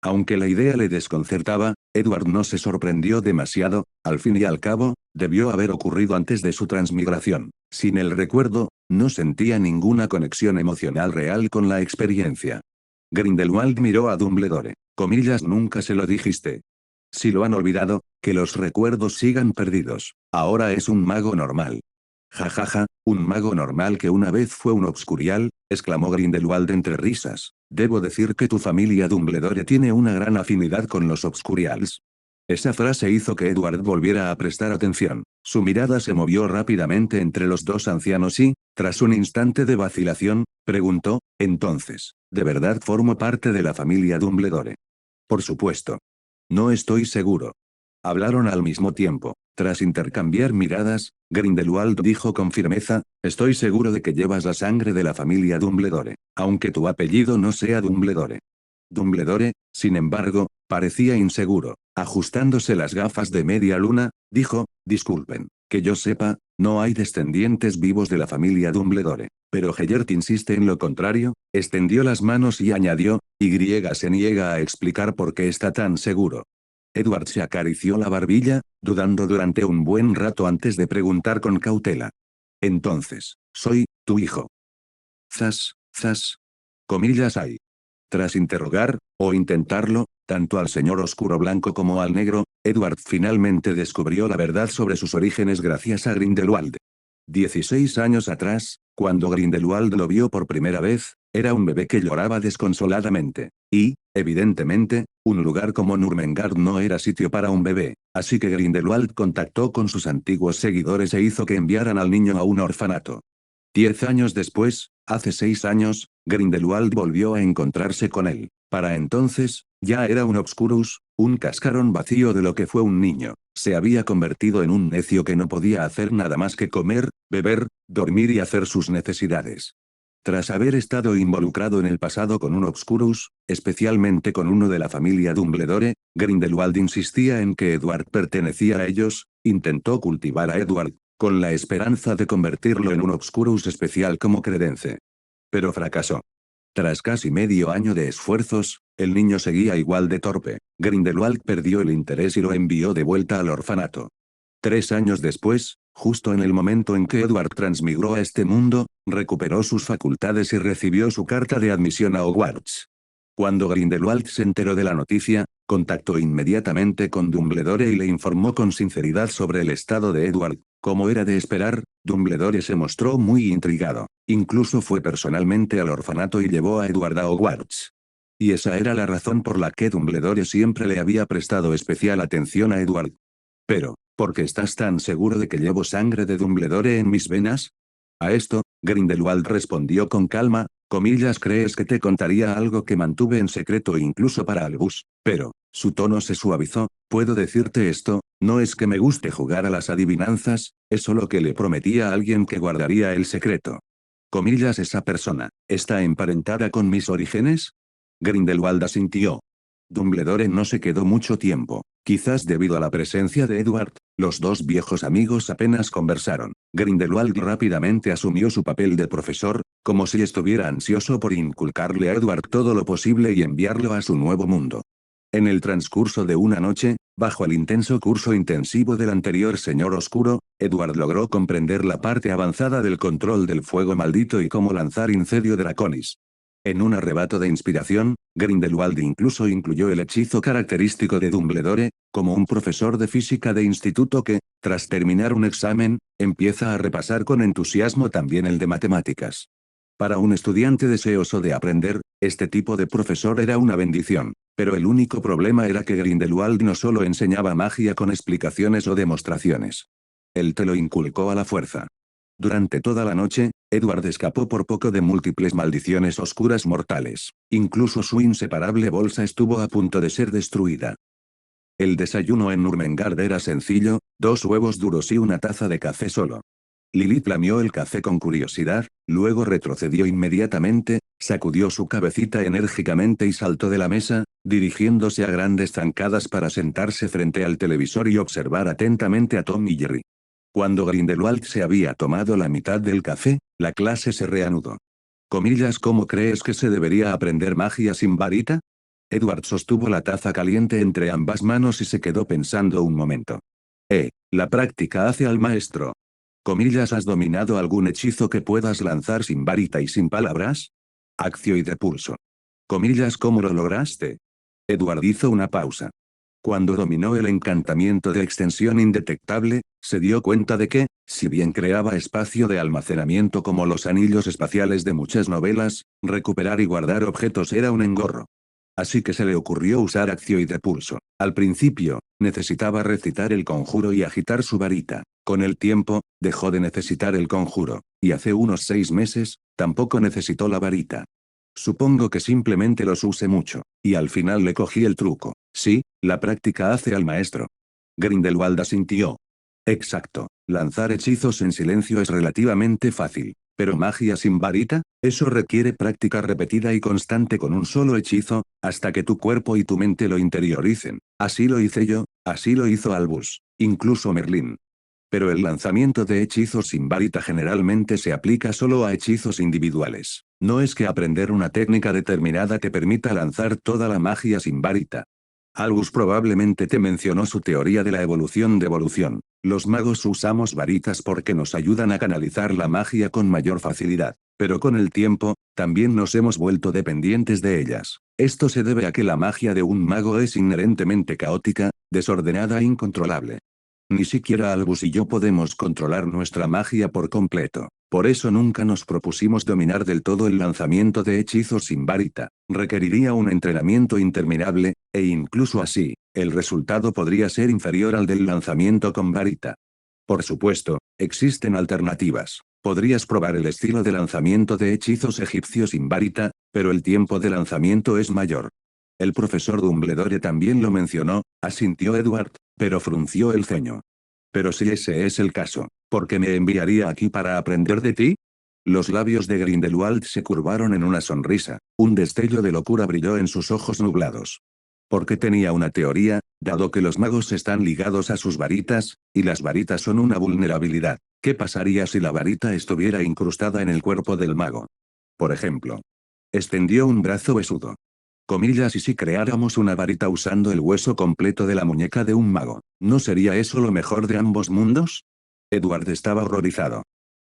Aunque la idea le desconcertaba, Edward no se sorprendió demasiado, al fin y al cabo, debió haber ocurrido antes de su transmigración. Sin el recuerdo, no sentía ninguna conexión emocional real con la experiencia. Grindelwald miró a Dumbledore. Comillas, nunca se lo dijiste. Si lo han olvidado, que los recuerdos sigan perdidos. Ahora es un mago normal. Jajaja, un mago normal que una vez fue un obscurial, exclamó Grindelwald entre risas. Debo decir que tu familia Dumbledore tiene una gran afinidad con los obscurials. Esa frase hizo que Edward volviera a prestar atención. Su mirada se movió rápidamente entre los dos ancianos y, tras un instante de vacilación, preguntó, entonces, ¿de verdad formo parte de la familia Dumbledore? Por supuesto. No estoy seguro. Hablaron al mismo tiempo. Tras intercambiar miradas, Grindelwald dijo con firmeza, estoy seguro de que llevas la sangre de la familia Dumbledore, aunque tu apellido no sea Dumbledore. Dumbledore, sin embargo, parecía inseguro. Ajustándose las gafas de media luna, dijo, disculpen, que yo sepa, no hay descendientes vivos de la familia Dumbledore. Pero Heyert insiste en lo contrario, extendió las manos y añadió, Y se niega a explicar por qué está tan seguro. Edward se acarició la barbilla, dudando durante un buen rato antes de preguntar con cautela. Entonces, soy, tu hijo. Zas. Comillas hay. Tras interrogar, o intentarlo, tanto al señor oscuro blanco como al negro, Edward finalmente descubrió la verdad sobre sus orígenes gracias a Grindelwald. 16 años atrás, cuando Grindelwald lo vio por primera vez, era un bebé que lloraba desconsoladamente. Y, evidentemente, un lugar como Nurmengard no era sitio para un bebé, así que Grindelwald contactó con sus antiguos seguidores e hizo que enviaran al niño a un orfanato. 10 años después, hace 6 años, Grindelwald volvió a encontrarse con él. Para entonces, ya era un obscurus, un cascarón vacío de lo que fue un niño. Se había convertido en un necio que no podía hacer nada más que comer, beber, dormir y hacer sus necesidades. Tras haber estado involucrado en el pasado con un Obscurus, especialmente con uno de la familia Dumbledore, Grindelwald insistía en que Edward pertenecía a ellos, intentó cultivar a Edward, con la esperanza de convertirlo en un Obscurus especial como Credence. Pero fracasó. Tras casi medio año de esfuerzos, el niño seguía igual de torpe. Grindelwald perdió el interés y lo envió de vuelta al orfanato. 3 años después, justo en el momento en que Edward transmigró a este mundo, recuperó sus facultades y recibió su carta de admisión a Hogwarts. Cuando Grindelwald se enteró de la noticia, contactó inmediatamente con Dumbledore y le informó con sinceridad sobre el estado de Edward. Como era de esperar, Dumbledore se mostró muy intrigado. Incluso fue personalmente al orfanato y llevó a Edward a Hogwarts. Y esa era la razón por la que Dumbledore siempre le había prestado especial atención a Edward. Pero, ¿por qué estás tan seguro de que llevo sangre de Dumbledore en mis venas? A esto, Grindelwald respondió con calma, comillas, ¿crees que te contaría algo que mantuve en secreto incluso para Albus? Pero, su tono se suavizó, ¿puedo decirte esto? No es que me guste jugar a las adivinanzas, es solo que le prometí a alguien que guardaría el secreto. Comillas, ¿esa persona está emparentada con mis orígenes? Grindelwald asintió. Dumbledore no se quedó mucho tiempo. Quizás debido a la presencia de Edward, los dos viejos amigos apenas conversaron. Grindelwald rápidamente asumió su papel de profesor, como si estuviera ansioso por inculcarle a Edward todo lo posible y enviarlo a su nuevo mundo. En el transcurso de una noche, bajo el intenso curso intensivo del anterior Señor Oscuro, Edward logró comprender la parte avanzada del control del fuego maldito y cómo lanzar Incendio Draconis. En un arrebato de inspiración, Grindelwald incluso incluyó el hechizo característico de Dumbledore, como un profesor de física de instituto que, tras terminar un examen, empieza a repasar con entusiasmo también el de matemáticas. Para un estudiante deseoso de aprender, este tipo de profesor era una bendición. Pero el único problema era que Grindelwald no solo enseñaba magia con explicaciones o demostraciones. Él te lo inculcó a la fuerza. Durante toda la noche, Edward escapó por poco de múltiples maldiciones oscuras mortales. Incluso su inseparable bolsa estuvo a punto de ser destruida. El desayuno en Nurmengard era sencillo, 2 huevos duros y una taza de café solo. Lily lamió el café con curiosidad, luego retrocedió inmediatamente, sacudió su cabecita enérgicamente y saltó de la mesa, dirigiéndose a grandes zancadas para sentarse frente al televisor y observar atentamente a Tom y Jerry. Cuando Grindelwald se había tomado la mitad del café, la clase se reanudó. Comillas, ¿cómo crees que se debería aprender magia sin varita? Edward sostuvo la taza caliente entre ambas manos y se quedó pensando un momento. La práctica hace al maestro. Comillas, ¿has dominado algún hechizo que puedas lanzar sin varita y sin palabras? Accio y de pulso. Comillas, ¿cómo lo lograste? Edward hizo una pausa. Cuando dominó el encantamiento de extensión indetectable, se dio cuenta de que, si bien creaba espacio de almacenamiento como los anillos espaciales de muchas novelas, recuperar y guardar objetos era un engorro. Así que se le ocurrió usar accio y de pulso. Al principio, necesitaba recitar el conjuro y agitar su varita. Con el tiempo, dejó de necesitar el conjuro, y hace unos 6 meses, tampoco necesitó la varita. Supongo que simplemente los use mucho, y al final le cogí el truco. Sí, la práctica hace al maestro. Grindelwald asintió. Exacto, lanzar hechizos en silencio es relativamente fácil. Pero magia sin varita, eso requiere práctica repetida y constante con un solo hechizo, hasta que tu cuerpo y tu mente lo interioricen. Así lo hice yo, así lo hizo Albus, incluso Merlín. Pero el lanzamiento de hechizos sin varita generalmente se aplica solo a hechizos individuales. No es que aprender una técnica determinada te permita lanzar toda la magia sin varita. Albus probablemente te mencionó su teoría de la evolución de evolución. Los magos usamos varitas porque nos ayudan a canalizar la magia con mayor facilidad. Pero con el tiempo, también nos hemos vuelto dependientes de ellas. Esto se debe a que la magia de un mago es inherentemente caótica, desordenada e incontrolable. Ni siquiera Albus y yo podemos controlar nuestra magia por completo. Por eso nunca nos propusimos dominar del todo el lanzamiento de hechizos sin varita. Requeriría un entrenamiento interminable, e incluso así, el resultado podría ser inferior al del lanzamiento con varita. Por supuesto, existen alternativas. Podrías probar el estilo de lanzamiento de hechizos egipcios sin varita, pero el tiempo de lanzamiento es mayor. El profesor Dumbledore también lo mencionó, asintió Edward, pero frunció el ceño. Pero si ese es el caso, ¿por qué me enviaría aquí para aprender de ti? Los labios de Grindelwald se curvaron en una sonrisa, un destello de locura brilló en sus ojos nublados. Porque tenía una teoría, dado que los magos están ligados a sus varitas, y las varitas son una vulnerabilidad. ¿Qué pasaría si la varita estuviera incrustada en el cuerpo del mago? Por ejemplo. Extendió un brazo besudo. Comillas, y si creáramos una varita usando el hueso completo de la muñeca de un mago, ¿no sería eso lo mejor de ambos mundos? Edward estaba horrorizado.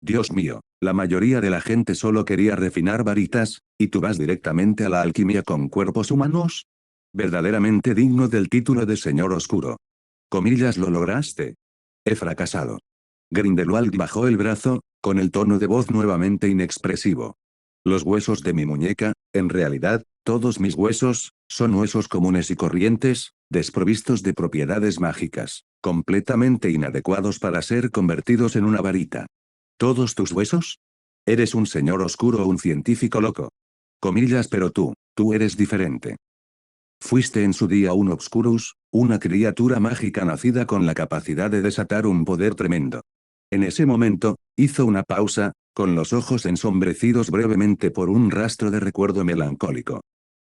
Dios mío, la mayoría de la gente solo quería refinar varitas, ¿y tú vas directamente a la alquimia con cuerpos humanos? Verdaderamente digno del título de Señor Oscuro. Comillas, lo lograste. He fracasado. Grindelwald bajó el brazo, con el tono de voz nuevamente inexpresivo. Los huesos de mi muñeca, en realidad, todos mis huesos, son huesos comunes y corrientes, desprovistos de propiedades mágicas, completamente inadecuados para ser convertidos en una varita. ¿Todos tus huesos? Eres un señor oscuro o un científico loco. Comillas, pero tú eres diferente. Fuiste en su día un Obscurus, una criatura mágica nacida con la capacidad de desatar un poder tremendo. En ese momento, hizo una pausa, con los ojos ensombrecidos brevemente por un rastro de recuerdo melancólico.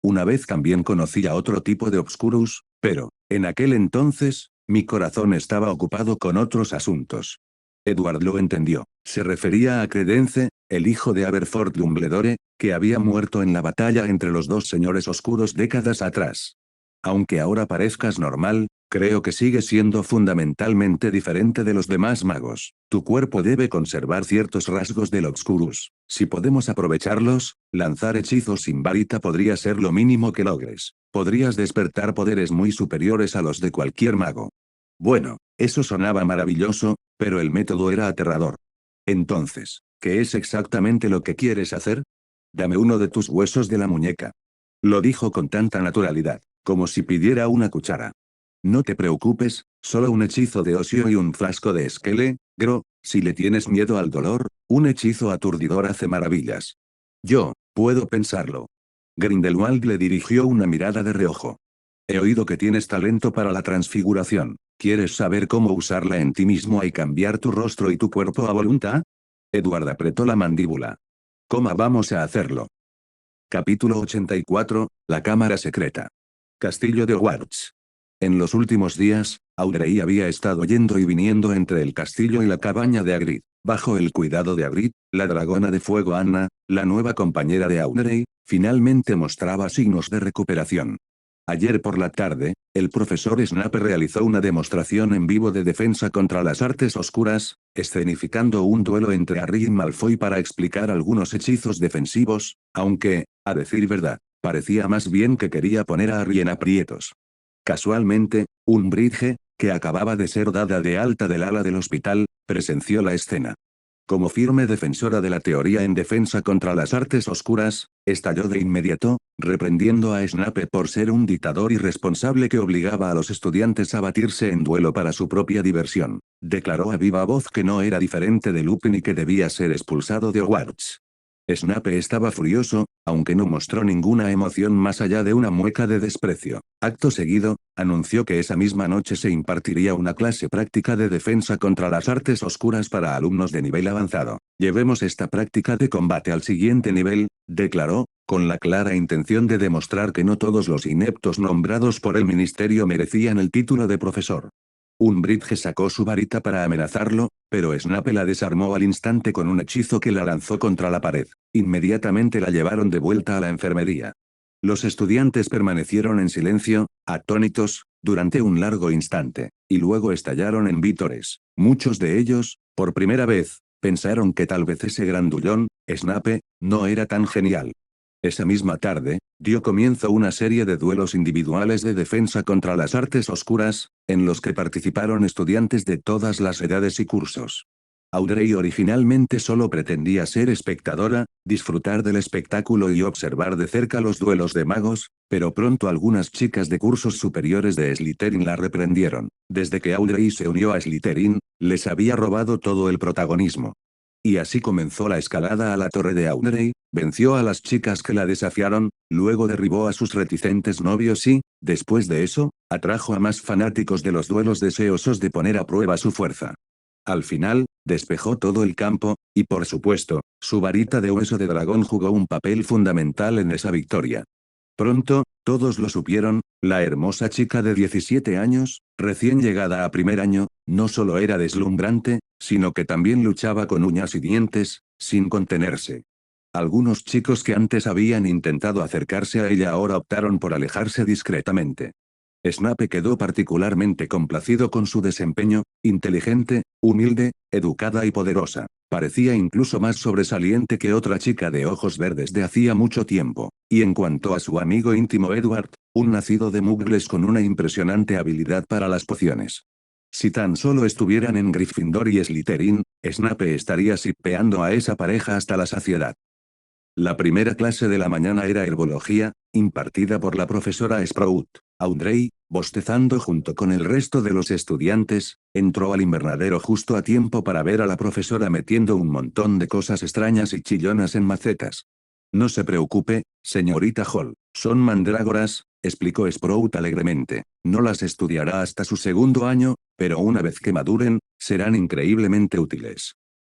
Una vez también conocí a otro tipo de Obscurus, pero, en aquel entonces, mi corazón estaba ocupado con otros asuntos. Edward lo entendió. Se refería a Credence, el hijo de Aberforth Dumbledore, que había muerto en la batalla entre los dos señores oscuros décadas atrás. Aunque ahora parezcas normal, creo que sigues siendo fundamentalmente diferente de los demás magos. Tu cuerpo debe conservar ciertos rasgos del Obscurus. Si podemos aprovecharlos, lanzar hechizos sin varita podría ser lo mínimo que logres. Podrías despertar poderes muy superiores a los de cualquier mago. Bueno, eso sonaba maravilloso, pero el método era aterrador. Entonces, ¿qué es exactamente lo que quieres hacer? Dame uno de tus huesos de la muñeca. Lo dijo con tanta naturalidad, como si pidiera una cuchara. No te preocupes, solo un hechizo de ocio y un frasco de esquele, Gro, si le tienes miedo al dolor, un hechizo aturdidor hace maravillas. Yo, puedo pensarlo. Grindelwald le dirigió una mirada de reojo. He oído que tienes talento para la transfiguración. ¿Quieres saber cómo usarla en ti mismo y cambiar tu rostro y tu cuerpo a voluntad? Edward apretó la mandíbula. ¿Cómo vamos a hacerlo? Capítulo 84, la cámara secreta. Castillo de Hogwarts. En los últimos días, Audrey había estado yendo y viniendo entre el castillo y la cabaña de Hagrid. Bajo el cuidado de Hagrid, la dragona de fuego Anna, la nueva compañera de Audrey, finalmente mostraba signos de recuperación. Ayer por la tarde, el profesor Snape realizó una demostración en vivo de defensa contra las artes oscuras, escenificando un duelo entre Harry y Malfoy para explicar algunos hechizos defensivos, aunque, a decir verdad, parecía más bien que quería poner a Harry en aprietos. Casualmente, Umbridge, que acababa de ser dada de alta del ala del hospital, presenció la escena. Como firme defensora de la teoría en defensa contra las artes oscuras, estalló de inmediato, reprendiendo a Snape por ser un dictador irresponsable que obligaba a los estudiantes a batirse en duelo para su propia diversión. Declaró a viva voz que no era diferente de Lupin y que debía ser expulsado de Hogwarts. Snape estaba furioso, aunque no mostró ninguna emoción más allá de una mueca de desprecio. Acto seguido, anunció que esa misma noche se impartiría una clase práctica de defensa contra las artes oscuras para alumnos de nivel avanzado. Llevemos esta práctica de combate al siguiente nivel, declaró, con la clara intención de demostrar que no todos los ineptos nombrados por el ministerio merecían el título de profesor. Umbridge sacó su varita para amenazarlo, pero Snape la desarmó al instante con un hechizo que la lanzó contra la pared. Inmediatamente la llevaron de vuelta a la enfermería. Los estudiantes permanecieron en silencio, atónitos, durante un largo instante, y luego estallaron en vítores. Muchos de ellos, por primera vez, pensaron que tal vez ese grandullón, Snape, no era tan genial. Esa misma tarde, dio comienzo una serie de duelos individuales de defensa contra las artes oscuras, en los que participaron estudiantes de todas las edades y cursos. Audrey originalmente solo pretendía ser espectadora, disfrutar del espectáculo y observar de cerca los duelos de magos, pero pronto algunas chicas de cursos superiores de Slytherin la reprendieron. Desde que Audrey se unió a Slytherin, les había robado todo el protagonismo. Y así comenzó la escalada a la torre de Audrey, venció a las chicas que la desafiaron, luego derribó a sus reticentes novios y, después de eso, atrajo a más fanáticos de los duelos deseosos de poner a prueba su fuerza. Al final, despejó todo el campo, y por supuesto, su varita de hueso de dragón jugó un papel fundamental en esa victoria. Pronto, todos lo supieron, la hermosa chica de 17 años, recién llegada a primer año, no solo era deslumbrante, sino que también luchaba con uñas y dientes, sin contenerse. Algunos chicos que antes habían intentado acercarse a ella ahora optaron por alejarse discretamente. Snape quedó particularmente complacido con su desempeño, inteligente, humilde, educada y poderosa. Parecía incluso más sobresaliente que otra chica de ojos verdes de hacía mucho tiempo. Y en cuanto a su amigo íntimo Edward, un nacido de Muggles con una impresionante habilidad para las pociones. Si tan solo estuvieran en Gryffindor y Slytherin, Snape estaría shippeando a esa pareja hasta la saciedad. La primera clase de la mañana era herbología, impartida por la profesora Sprout. Audrey, bostezando junto con el resto de los estudiantes, entró al invernadero justo a tiempo para ver a la profesora metiendo un montón de cosas extrañas y chillonas en macetas. No se preocupe, señorita Hall, son mandrágoras, explicó Sprout alegremente. No las estudiará hasta su segundo año, pero una vez que maduren, serán increíblemente útiles.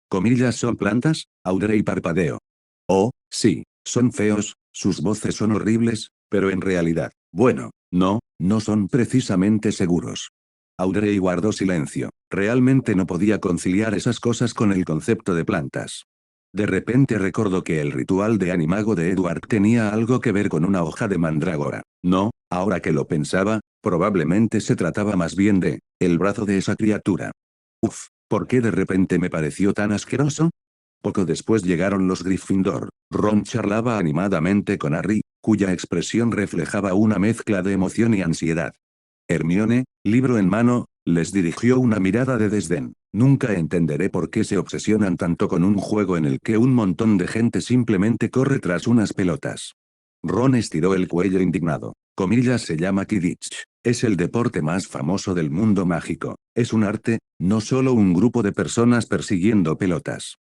¿Comillas son plantas? Audrey parpadeó. Oh, sí, son feos, sus voces son horribles, pero en realidad, bueno, no son precisamente seguros. Audrey guardó silencio. Realmente no podía conciliar esas cosas con el concepto de plantas. De repente recordó que el ritual de animago de Edward tenía algo que ver con una hoja de mandrágora. No, ahora que lo pensaba, probablemente se trataba más bien de el brazo de esa criatura. Uf, ¿por qué de repente me pareció tan asqueroso? Poco después llegaron los Gryffindor. Ron charlaba animadamente con Harry, cuya expresión reflejaba una mezcla de emoción y ansiedad. Hermione, libro en mano, les dirigió una mirada de desdén. Nunca entenderé por qué se obsesionan tanto con un juego en el que un montón de gente simplemente corre tras unas pelotas. Ron estiró el cuello indignado. Comillas se llama Quidditch. Es el deporte más famoso del mundo mágico. Es un arte, no solo un grupo de personas persiguiendo pelotas.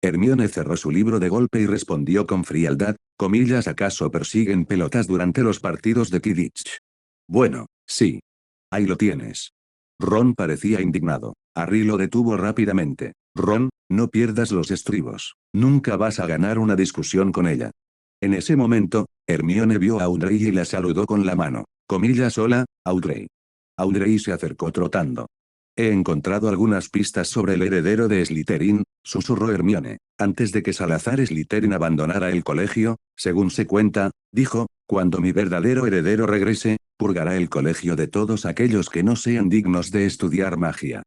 Hermione cerró su libro de golpe y respondió con frialdad, comillas, ¿acaso persiguen pelotas durante los partidos de Quidditch? Bueno, sí. Ahí lo tienes. Ron parecía indignado. Harry lo detuvo rápidamente. Ron, no pierdas los estribos. Nunca vas a ganar una discusión con ella. En ese momento, Hermione vio a Audrey y la saludó con la mano. Comillas, hola, Audrey. Audrey se acercó trotando. He encontrado algunas pistas sobre el heredero de Slytherin, susurró Hermione. Antes de que Salazar Slytherin abandonara el colegio, según se cuenta, dijo, cuando mi verdadero heredero regrese, purgará el colegio de todos aquellos que no sean dignos de estudiar magia.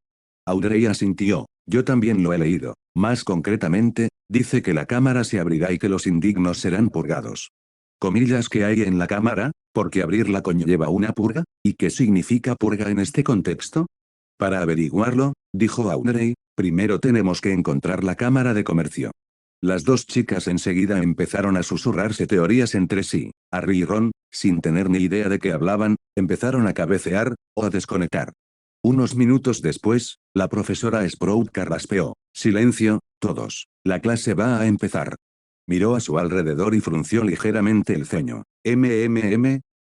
Audrey asintió. Yo también lo he leído. Más concretamente, dice que la cámara se abrirá y que los indignos serán purgados. Comillas, ¿que hay en la cámara? Porque abrirla conlleva una purga. ¿Y qué significa purga en este contexto? Para averiguarlo, dijo Audrey, primero tenemos que encontrar la cámara de comercio. Las dos chicas enseguida empezaron a susurrarse teorías entre sí. Harry y Ron, sin tener ni idea de qué hablaban, empezaron a cabecear, o a desconectar. Unos minutos después, la profesora Sprout carraspeó. Silencio, todos. La clase va a empezar. Miró a su alrededor y frunció ligeramente el ceño.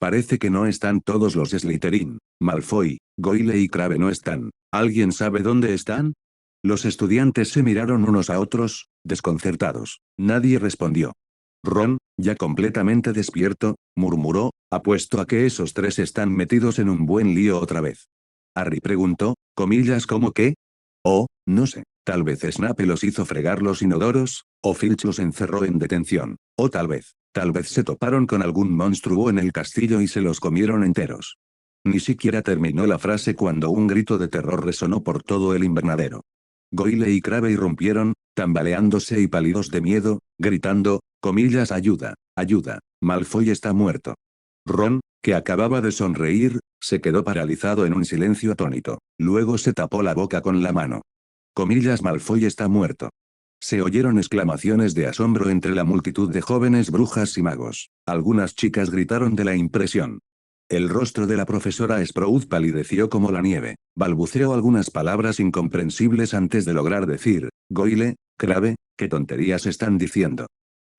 Parece que no están todos los Slytherin. Malfoy, Goyle y Crabbe no están. ¿Alguien sabe dónde están? Los estudiantes se miraron unos a otros, desconcertados. Nadie respondió. Ron, ya completamente despierto, murmuró, apuesto a que esos tres están metidos en un buen lío otra vez. Harry preguntó, comillas, ¿cómo qué? Oh, no sé, tal vez Snape los hizo fregar los inodoros, o Filch los encerró en detención, o tal vez se toparon con algún monstruo en el castillo y se los comieron enteros. Ni siquiera terminó la frase cuando un grito de terror resonó por todo el invernadero. Goyle y Crabbe irrumpieron, tambaleándose y pálidos de miedo, gritando, comillas, ayuda, ayuda, Malfoy está muerto. Ron, que acababa de sonreír, se quedó paralizado en un silencio atónito. Luego se tapó la boca con la mano. Comillas, Malfoy está muerto. Se oyeron exclamaciones de asombro entre la multitud de jóvenes brujas y magos. Algunas chicas gritaron de la impresión. El rostro de la profesora Sprout palideció como la nieve. Balbuceó algunas palabras incomprensibles antes de lograr decir, Goyle, Crabbe, ¿qué tonterías están diciendo?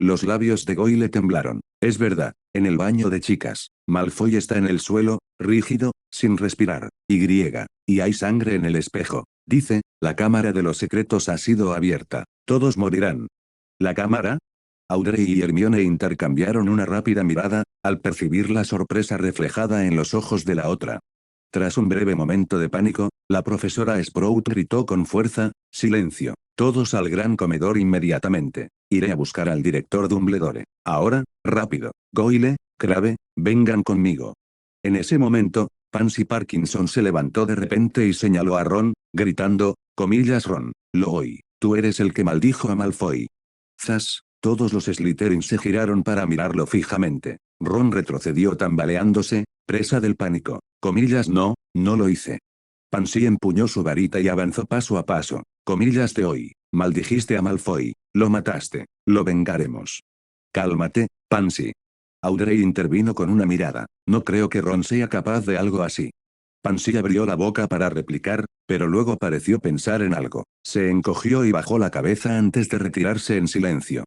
Los labios de Goyle temblaron. Es verdad, en el baño de chicas. Malfoy está en el suelo, rígido, sin respirar. Y hay sangre en el espejo. Dice, la cámara de los secretos ha sido abierta. Todos morirán. ¿La cámara? Audrey y Hermione intercambiaron una rápida mirada, al percibir la sorpresa reflejada en los ojos de la otra. Tras un breve momento de pánico, la profesora Sprout gritó con fuerza, «¡Silencio! Todos al gran comedor inmediatamente. Iré a buscar al director Dumbledore. Ahora, rápido. Goyle, Crabbe, vengan conmigo». En ese momento, Pansy Parkinson se levantó de repente y señaló a Ron, gritando, «Ron, lo oí. Tú eres el que maldijo a Malfoy». Zas, todos los Slytherin se giraron para mirarlo fijamente. Ron retrocedió tambaleándose, presa del pánico. «No, no lo hice». Pansy empuñó su varita y avanzó paso a paso. «Te oí. Maldijiste a Malfoy. Lo mataste. Lo vengaremos». «Cálmate, Pansy». Audrey intervino con una mirada. «No creo que Ron sea capaz de algo así». Pansy abrió la boca para replicar, pero luego pareció pensar en algo. Se encogió y bajó la cabeza antes de retirarse en silencio.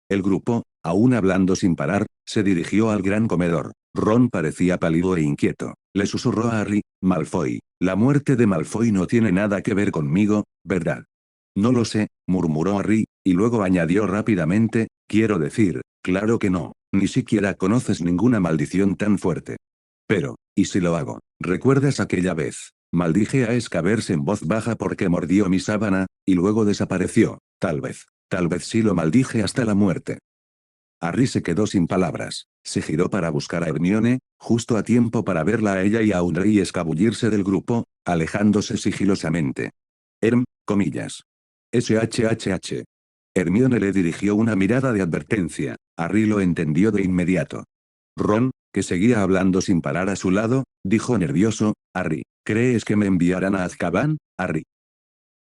El grupo, aún hablando sin parar, se dirigió al gran comedor. Ron parecía pálido e inquieto. Le susurró a Harry, «Malfoy, la muerte de Malfoy no tiene nada que ver conmigo, ¿verdad?» «No lo sé», murmuró Harry, y luego añadió rápidamente, «quiero decir, claro que no, ni siquiera conoces ninguna maldición tan fuerte». «Pero, ¿y si lo hago? ¿Recuerdas aquella vez? Maldije a Scavers en voz baja porque mordió mi sábana, y luego desapareció. Tal vez sí lo maldije hasta la muerte». Harry se quedó sin palabras. Se giró para buscar a Hermione, justo a tiempo para verla a ella y a Audrey escabullirse del grupo, alejándose sigilosamente. Comillas. SHHH. Hermione le dirigió una mirada de advertencia. Harry lo entendió de inmediato. Ron, que seguía hablando sin parar a su lado, dijo nervioso, «Harry, ¿crees que me enviarán a Azkaban, Harry?»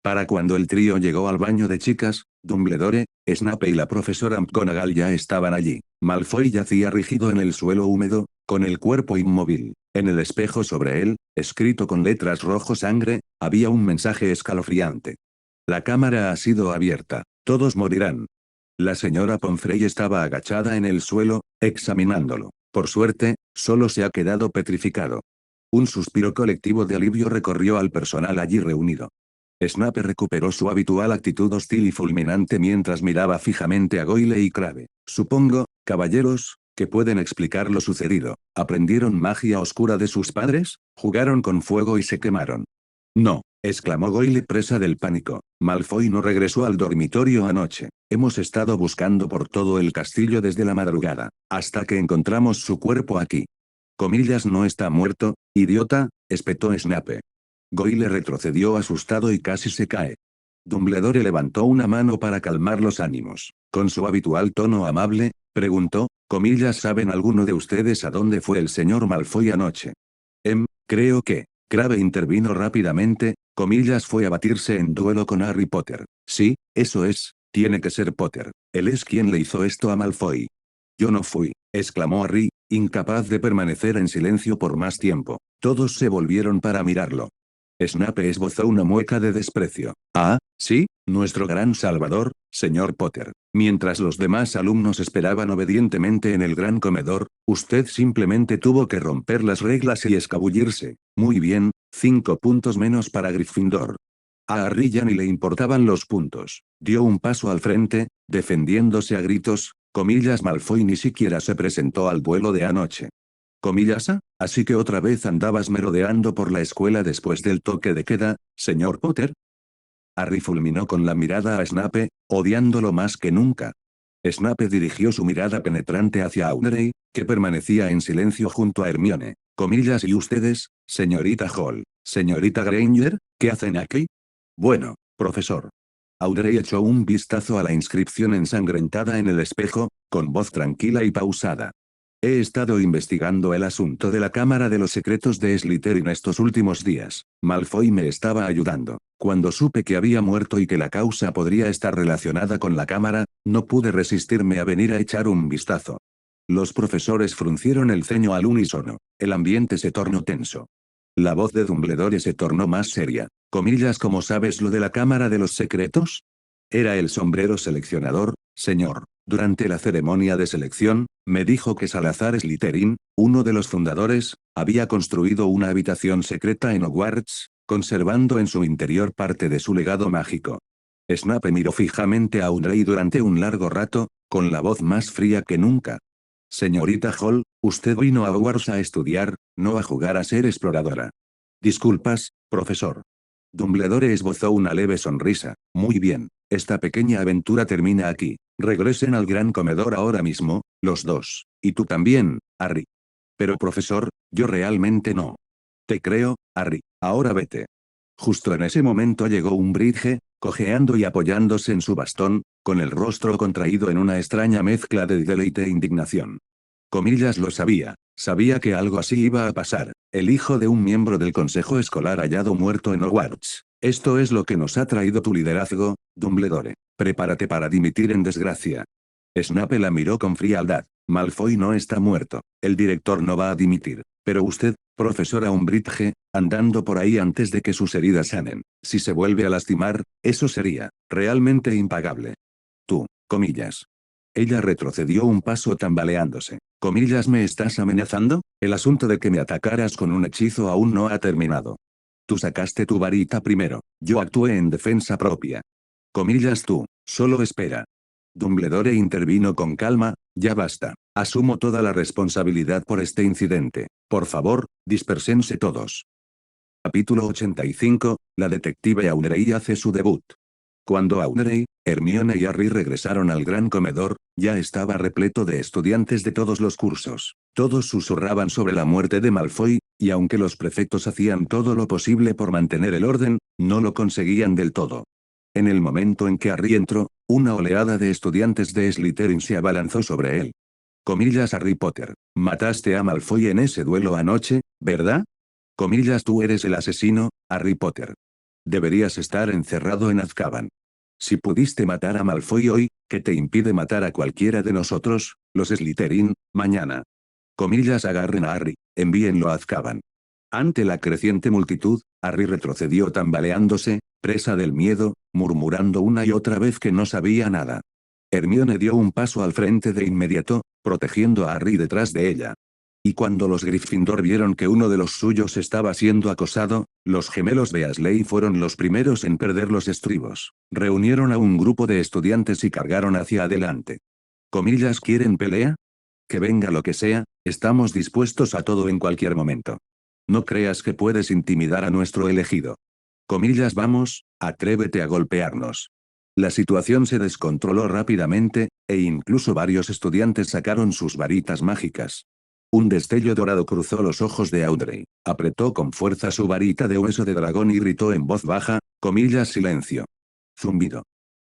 Para cuando el trío llegó al baño de chicas, Dumbledore, Snape y la profesora McGonagall ya estaban allí. Malfoy yacía rígido en el suelo húmedo, con el cuerpo inmóvil. En el espejo sobre él, escrito con letras rojo sangre, había un mensaje escalofriante. «La cámara ha sido abierta. Todos morirán». La señora Pomfrey estaba agachada en el suelo, examinándolo. Por suerte, solo se ha quedado petrificado. Un suspiro colectivo de alivio recorrió al personal allí reunido. Snape recuperó su habitual actitud hostil y fulminante mientras miraba fijamente a Goyle y Crabbe. «Supongo, caballeros, que pueden explicar lo sucedido. ¿Aprendieron magia oscura de sus padres? ¿Jugaron con fuego y se quemaron?» «No», exclamó Goyle presa del pánico. «Malfoy no regresó al dormitorio anoche. Hemos estado buscando por todo el castillo desde la madrugada, hasta que encontramos su cuerpo aquí». «No está muerto, idiota», espetó Snape. Goyle retrocedió asustado y casi se cae. Dumbledore levantó una mano para calmar los ánimos. Con su habitual tono amable, preguntó, ¿saben alguno de ustedes a dónde fue el señor Malfoy anoche? Creo que. Crabbe intervino rápidamente, fue a batirse en duelo con Harry Potter. Sí, eso es, tiene que ser Potter. Él es quien le hizo esto a Malfoy. Yo no fui, exclamó Harry, incapaz de permanecer en silencio por más tiempo. Todos se volvieron para mirarlo. Snape esbozó una mueca de desprecio. «Ah, sí, nuestro gran salvador, señor Potter». Mientras los demás alumnos esperaban obedientemente en el gran comedor, usted simplemente tuvo que romper las reglas y escabullirse. Muy bien, 5 puntos menos para Gryffindor. A Harry ya ni le importaban los puntos. Dio un paso al frente, defendiéndose a gritos, Malfoy ni siquiera se presentó al duelo de anoche. Así que otra vez andabas merodeando por la escuela después del toque de queda, señor Potter. Harry fulminó con la mirada a Snape, odiándolo más que nunca. Snape dirigió su mirada penetrante hacia Audrey, que permanecía en silencio junto a Hermione. «¿Y ustedes, señorita Hall, señorita Granger, qué hacen aquí?» «Bueno, profesor». Audrey echó un vistazo a la inscripción ensangrentada en el espejo, con voz tranquila y pausada. «He estado investigando el asunto de la Cámara de los Secretos de Slytherin estos últimos días. Malfoy me estaba ayudando. Cuando supe que había muerto y que la causa podría estar relacionada con la Cámara, no pude resistirme a venir a echar un vistazo». Los profesores fruncieron el ceño al unísono. El ambiente se tornó tenso. La voz de Dumbledore se tornó más seria. «¿Cómo sabes lo de la Cámara de los Secretos?» «Era el sombrero seleccionador, señor. Durante la ceremonia de selección, me dijo que Salazar Slytherin, uno de los fundadores, había construido una habitación secreta en Hogwarts, conservando en su interior parte de su legado mágico. Snape miró fijamente a Audrey durante un largo rato, con la voz más fría que nunca. Señorita Hall, usted vino a Hogwarts a estudiar, no a jugar a ser exploradora. Disculpas, profesor. Dumbledore esbozó una leve sonrisa. Muy bien, esta pequeña aventura termina aquí. Regresen al gran comedor ahora mismo, los dos. Y tú también, Harry. Pero profesor, yo realmente no. Te creo, Harry. Ahora vete. Justo en ese momento llegó Umbridge, cojeando y apoyándose en su bastón, con el rostro contraído en una extraña mezcla de deleite e indignación. Comillas lo sabía. Sabía que algo así iba a pasar. El hijo de un miembro del consejo escolar hallado muerto en Hogwarts. Esto es lo que nos ha traído tu liderazgo, Dumbledore. Prepárate para dimitir en desgracia. Snape la miró con frialdad. Malfoy no está muerto. El director no va a dimitir. Pero usted, profesora Umbridge, andando por ahí antes de que sus heridas sanen. Si se vuelve a lastimar, eso sería realmente impagable. Tú, comillas. Ella retrocedió un paso tambaleándose. Comillas, ¿me estás amenazando? El asunto de que me atacaras con un hechizo aún no ha terminado. Tú sacaste tu varita primero. Yo actué en defensa propia. Comillas, tú, solo espera. Dumbledore intervino con calma. Ya basta. Asumo toda la responsabilidad por este incidente. Por favor, dispersense todos. Capítulo 85, la detective Audrey hace su debut. Cuando Audrey, Hermione y Harry regresaron al gran comedor, ya estaba repleto de estudiantes de todos los cursos. Todos susurraban sobre la muerte de Malfoy, y aunque los prefectos hacían todo lo posible por mantener el orden, no lo conseguían del todo. En el momento en que Harry entró, una oleada de estudiantes de Slytherin se abalanzó sobre él. Comillas, Harry Potter, mataste a Malfoy en ese duelo anoche, ¿verdad? Comillas, tú eres el asesino, Harry Potter. Deberías estar encerrado en Azkaban. Si pudiste matar a Malfoy hoy, ¿qué te impide matar a cualquiera de nosotros, los Slytherin, mañana? Comillas, agarren a Harry, envíenlo a Azkaban. Ante la creciente multitud, Harry retrocedió tambaleándose, presa del miedo, murmurando una y otra vez que no sabía nada. Hermione dio un paso al frente de inmediato, protegiendo a Harry detrás de ella. Y cuando los Gryffindor vieron que uno de los suyos estaba siendo acosado, los gemelos Weasley fueron los primeros en perder los estribos. Reunieron a un grupo de estudiantes y cargaron hacia adelante. Comillas, ¿quieren pelea? Que venga lo que sea, estamos dispuestos a todo en cualquier momento. No creas que puedes intimidar a nuestro elegido. Comillas, vamos, atrévete a golpearnos. La situación se descontroló rápidamente, e incluso varios estudiantes sacaron sus varitas mágicas. Un destello dorado cruzó los ojos de Audrey. Apretó con fuerza su varita de hueso de dragón y gritó en voz baja, comillas, silencio. Zumbido.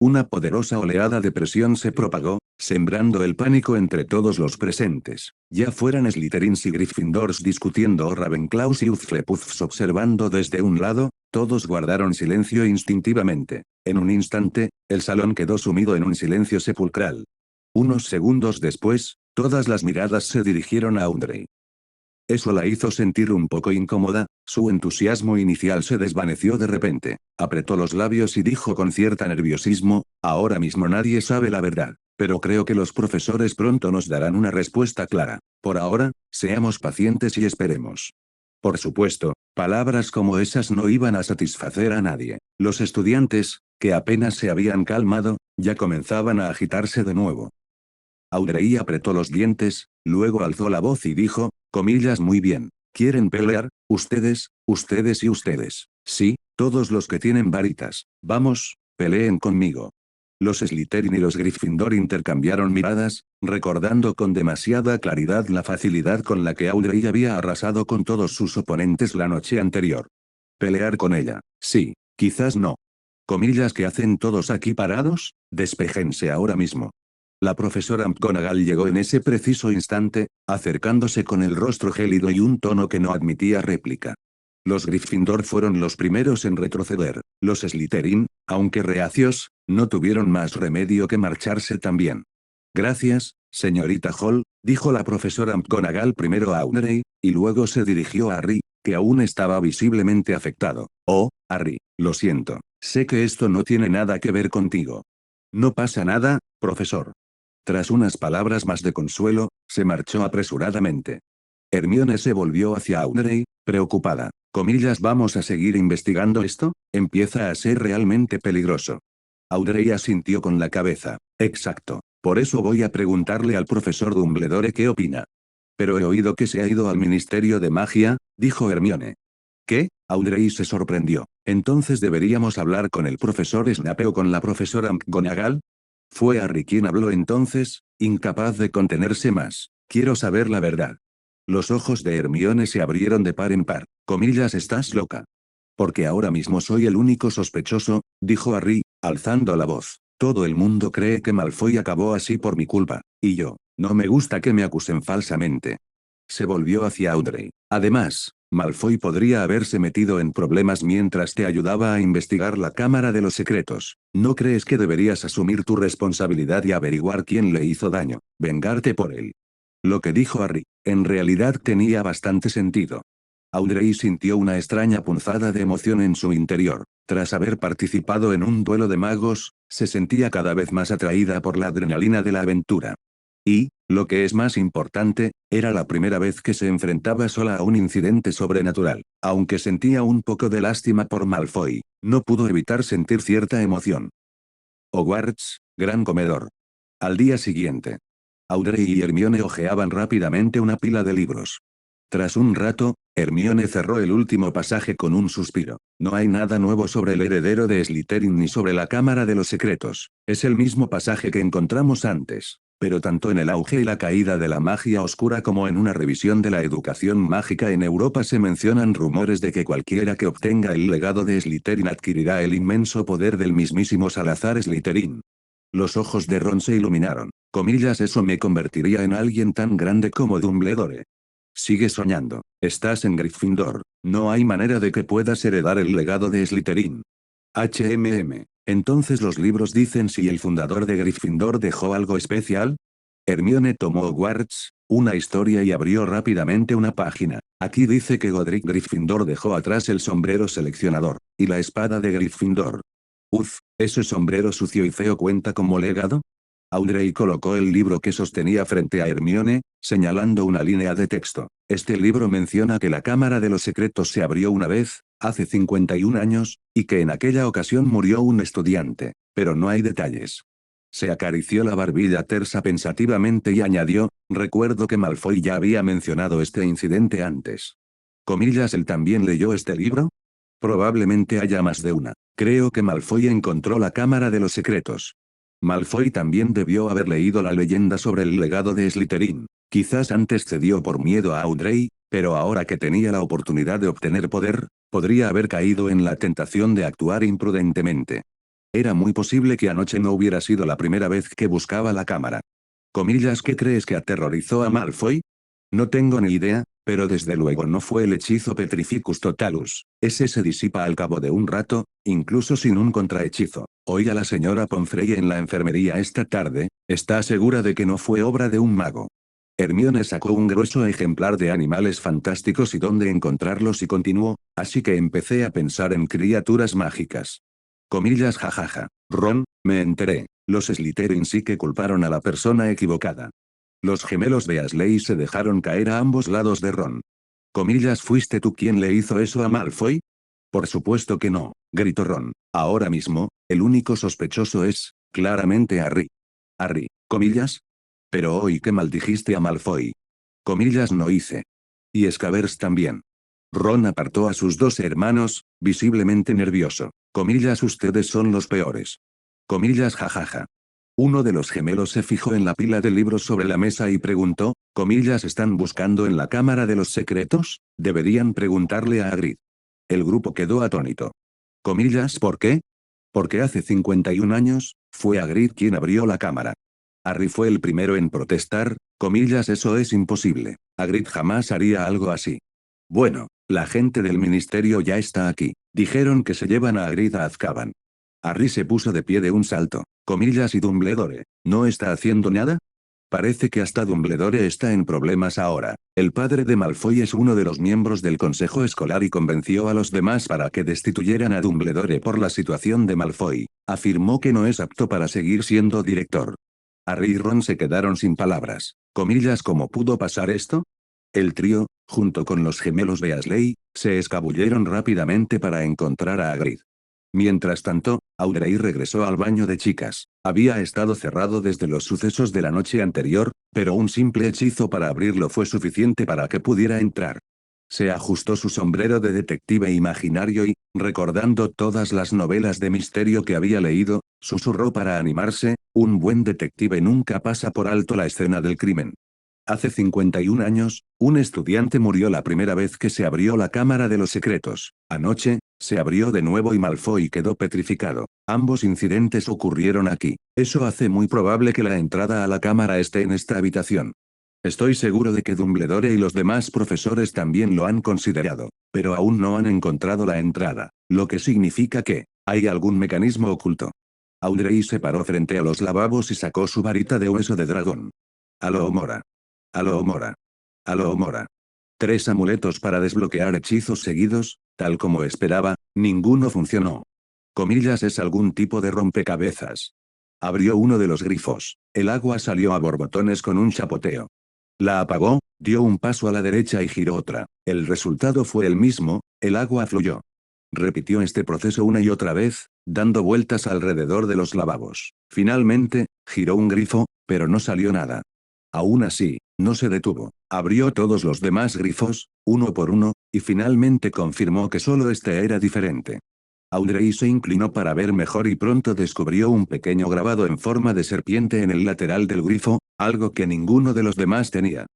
Una poderosa oleada de presión se propagó, sembrando el pánico entre todos los presentes. Ya fueran Slytherins y Gryffindors discutiendo o Ravenclaws y Hufflepuffs observando desde un lado, todos guardaron silencio instintivamente. En un instante, el salón quedó sumido en un silencio sepulcral. Unos segundos después, todas las miradas se dirigieron a Audrey. Eso la hizo sentir un poco incómoda, su entusiasmo inicial se desvaneció de repente. Apretó los labios y dijo con cierta nerviosismo, ahora mismo nadie sabe la verdad, pero creo que los profesores pronto nos darán una respuesta clara. Por ahora, seamos pacientes y esperemos. Por supuesto, palabras como esas no iban a satisfacer a nadie. Los estudiantes, que apenas se habían calmado, ya comenzaban a agitarse de nuevo. Audrey apretó los dientes, luego alzó la voz y dijo, comillas, muy bien. ¿Quieren pelear? Ustedes, ustedes y ustedes. Sí, todos los que tienen varitas. Vamos, peleen conmigo. Los Slytherin y los Gryffindor intercambiaron miradas, recordando con demasiada claridad la facilidad con la que Audrey había arrasado con todos sus oponentes la noche anterior. Pelear con ella. Sí, quizás no. Comillas, ¿qué hacen todos aquí parados? Despéjense ahora mismo. La profesora McGonagall llegó en ese preciso instante, acercándose con el rostro gélido y un tono que no admitía réplica. Los Gryffindor fueron los primeros en retroceder. Los Slytherin, aunque reacios, no tuvieron más remedio que marcharse también. Gracias, señorita Hall, dijo la profesora McGonagall primero a Audrey, y luego se dirigió a Harry, que aún estaba visiblemente afectado. Oh, Harry, lo siento. Sé que esto no tiene nada que ver contigo. No pasa nada, profesor. Tras unas palabras más de consuelo, se marchó apresuradamente. Hermione se volvió hacia Audrey, preocupada. Comillas, ¿vamos a seguir investigando esto? Empieza a ser realmente peligroso. Audrey asintió con la cabeza. Exacto. Por eso voy a preguntarle al profesor Dumbledore qué opina. Pero he oído que se ha ido al Ministerio de Magia, dijo Hermione. ¿Qué? Audrey se sorprendió. Entonces deberíamos hablar con el profesor Snape o con la profesora McGonagall. Fue Harry quien habló entonces, incapaz de contenerse más. Quiero saber la verdad. Los ojos de Hermione se abrieron de par en par. Comillas, ¿estás loca? Porque ahora mismo soy el único sospechoso, dijo Harry, alzando la voz. Todo el mundo cree que Malfoy acabó así por mi culpa, y yo, no me gusta que me acusen falsamente. Se volvió hacia Audrey. Además, Malfoy podría haberse metido en problemas mientras te ayudaba a investigar la Cámara de los Secretos. ¿No crees que deberías asumir tu responsabilidad y averiguar quién le hizo daño, vengarte por él? Lo que dijo Harry, en realidad tenía bastante sentido. Audrey sintió una extraña punzada de emoción en su interior. Tras haber participado en un duelo de magos, se sentía cada vez más atraída por la adrenalina de la aventura. Y, lo que es más importante, era la primera vez que se enfrentaba sola a un incidente sobrenatural. Aunque sentía un poco de lástima por Malfoy, no pudo evitar sentir cierta emoción. Hogwarts, gran comedor. Al día siguiente, Audrey y Hermione hojeaban rápidamente una pila de libros. Tras un rato, Hermione cerró el último pasaje con un suspiro. No hay nada nuevo sobre el heredero de Slytherin ni sobre la Cámara de los Secretos. Es el mismo pasaje que encontramos antes. Pero tanto en el auge y la caída de la magia oscura como en una revisión de la educación mágica en Europa se mencionan rumores de que cualquiera que obtenga el legado de Slytherin adquirirá el inmenso poder del mismísimo Salazar Slytherin. Los ojos de Ron se iluminaron. Comillas, eso me convertiría en alguien tan grande como Dumbledore. Sigue soñando. Estás en Gryffindor. No hay manera de que puedas heredar el legado de Slytherin. Entonces los libros dicen si el fundador de Gryffindor dejó algo especial. Hermione tomó Hogwarts, una historia y abrió rápidamente una página. Aquí dice que Godric Gryffindor dejó atrás el sombrero seleccionador, y la espada de Gryffindor. Uf, ¿ese sombrero sucio y feo cuenta como legado? Audrey colocó el libro que sostenía frente a Hermione, señalando una línea de texto. Este libro menciona que la Cámara de los Secretos se abrió una vez, hace 51 años, y que en aquella ocasión murió un estudiante, pero no hay detalles. Se acarició la barbilla tersa pensativamente y añadió, recuerdo que Malfoy ya había mencionado este incidente antes. Comillas, ¿él también leyó este libro? Probablemente haya más de una. Creo que Malfoy encontró la Cámara de los Secretos. Malfoy también debió haber leído la leyenda sobre el legado de Slytherin. Quizás antes cedió por miedo a Audrey, pero ahora que tenía la oportunidad de obtener poder, podría haber caído en la tentación de actuar imprudentemente. Era muy posible que anoche no hubiera sido la primera vez que buscaba la cámara. Comillas, ¿qué crees que aterrorizó a Malfoy? No tengo ni idea, pero desde luego no fue el hechizo Petrificus Totalus. Ese se disipa al cabo de un rato, incluso sin un contrahechizo. Oí a la señora Pomfrey en la enfermería esta tarde, ¿está segura de que no fue obra de un mago? Hermione sacó un grueso ejemplar de Animales Fantásticos y dónde encontrarlos y continuó, así que empecé a pensar en criaturas mágicas. Comillas, jajaja. Ron, me enteré. Los Slytherin sí que culparon a la persona equivocada. Los gemelos de Weasley se dejaron caer a ambos lados de Ron. Comillas, ¿fuiste tú quien le hizo eso a Malfoy? Por supuesto que no, gritó Ron. Ahora mismo, el único sospechoso es, claramente Harry. Harry, comillas. Pero hoy que maldijiste a Malfoy. Comillas, no hice. Y Scabbers también. Ron apartó a sus dos hermanos, visiblemente nervioso. Comillas, ustedes son los peores. Comillas, jajaja. Uno de los gemelos se fijó en la pila de libros sobre la mesa y preguntó, comillas, ¿están buscando en la Cámara de los Secretos? Deberían preguntarle a Hagrid. El grupo quedó atónito. Comillas, ¿por qué? Porque hace 51 años, fue Hagrid quien abrió la cámara. Harry fue el primero en protestar, comillas, eso es imposible. Hagrid jamás haría algo así. Bueno, la gente del ministerio ya está aquí. Dijeron que se llevan a Hagrid a Azkaban. Harry se puso de pie de un salto. Comillas, ¿y Dumbledore no está haciendo nada? Parece que hasta Dumbledore está en problemas ahora. El padre de Malfoy es uno de los miembros del consejo escolar y convenció a los demás para que destituyeran a Dumbledore por la situación de Malfoy. Afirmó que no es apto para seguir siendo director. Harry y Ron se quedaron sin palabras. Comillas, ¿cómo pudo pasar esto? El trío, Junto con los gemelos Beasley, se escabulleron rápidamente para encontrar a Hagrid. Mientras tanto, Audrey regresó al baño de chicas. Había estado cerrado desde los sucesos de la noche anterior, pero un simple hechizo para abrirlo fue suficiente para que pudiera entrar. Se ajustó su sombrero de detective imaginario y, recordando todas las novelas de misterio que había leído, susurró para animarse: un buen detective nunca pasa por alto la escena del crimen. Hace 51 años, un estudiante murió la primera vez que se abrió la Cámara de los Secretos. Anoche, se abrió de nuevo y Malfoy quedó petrificado. Ambos incidentes ocurrieron aquí. Eso hace muy probable que la entrada a la cámara esté en esta habitación. Estoy seguro de que Dumbledore y los demás profesores también lo han considerado, pero aún no han encontrado la entrada, lo que significa que hay algún mecanismo oculto. Audrey se paró frente a los lavabos y sacó su varita de hueso de dragón. Alohomora. Alohomora. Alohomora. 3 amuletos para desbloquear hechizos seguidos, tal como esperaba, ninguno funcionó. Comillas, es algún tipo de rompecabezas. Abrió uno de los grifos. El agua salió a borbotones con un chapoteo. La apagó, dio un paso a la derecha y giró otra. El resultado fue el mismo, el agua fluyó. Repitió este proceso una y otra vez, dando vueltas alrededor de los lavabos. Finalmente, giró un grifo, pero no salió nada. Aún así, no se detuvo. Abrió todos los demás grifos, uno por uno, y finalmente confirmó que solo este era diferente. Audrey se inclinó para ver mejor y pronto descubrió un pequeño grabado en forma de serpiente en el lateral del grifo, algo que ninguno de los demás tenía.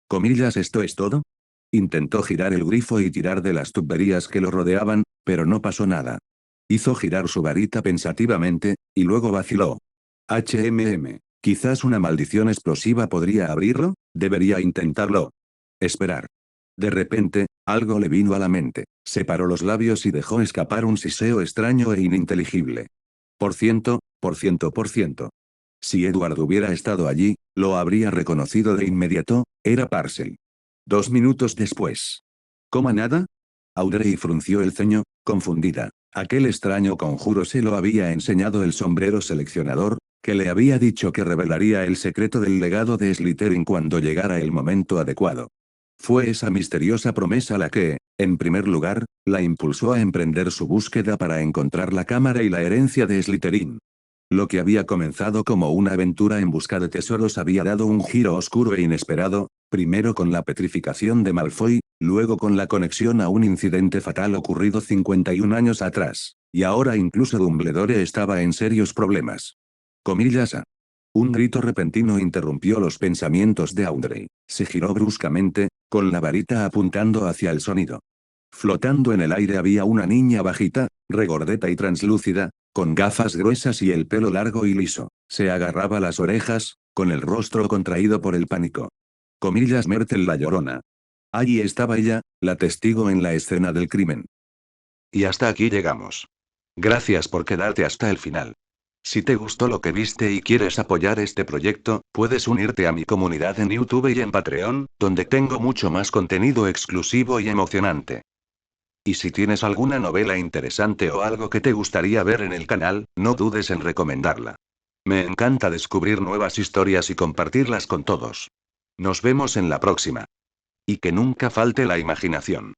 Comillas, ¿esto es todo? Intentó girar el grifo y tirar de las tuberías que lo rodeaban, pero no pasó nada. Hizo girar su varita pensativamente, y luego vaciló. Quizás una maldición explosiva podría abrirlo, debería intentarlo. Esperar. De repente, algo le vino a la mente. Separó los labios y dejó escapar un siseo extraño e ininteligible. Por ciento, por ciento, por ciento. Si Edward hubiera estado allí, lo habría reconocido de inmediato, era Parcel. 2 minutos después. ¿Cómo nada? Audrey frunció el ceño, confundida. Aquel extraño conjuro se lo había enseñado el sombrero seleccionador, que le había dicho que revelaría el secreto del legado de Slytherin cuando llegara el momento adecuado. Fue esa misteriosa promesa la que, en primer lugar, la impulsó a emprender su búsqueda para encontrar la cámara y la herencia de Slytherin. Lo que había comenzado como una aventura en busca de tesoros había dado un giro oscuro e inesperado, primero con la petrificación de Malfoy, luego con la conexión a un incidente fatal ocurrido 51 años atrás, y ahora incluso Dumbledore estaba en serios problemas. Comillas a. Un grito repentino interrumpió los pensamientos de Audrey. Se giró bruscamente, con la varita apuntando hacia el sonido. Flotando en el aire había una niña bajita, regordeta y translúcida, con gafas gruesas y el pelo largo y liso. Se agarraba las orejas, con el rostro contraído por el pánico. Comillas, Myrtle la Llorona. Allí estaba ella, la testigo en la escena del crimen. Y hasta aquí llegamos. Gracias por quedarte hasta el final. Si te gustó lo que viste y quieres apoyar este proyecto, puedes unirte a mi comunidad en YouTube y en Patreon, donde tengo mucho más contenido exclusivo y emocionante. Y si tienes alguna novela interesante o algo que te gustaría ver en el canal, no dudes en recomendarla. Me encanta descubrir nuevas historias y compartirlas con todos. Nos vemos en la próxima. Y que nunca falte la imaginación.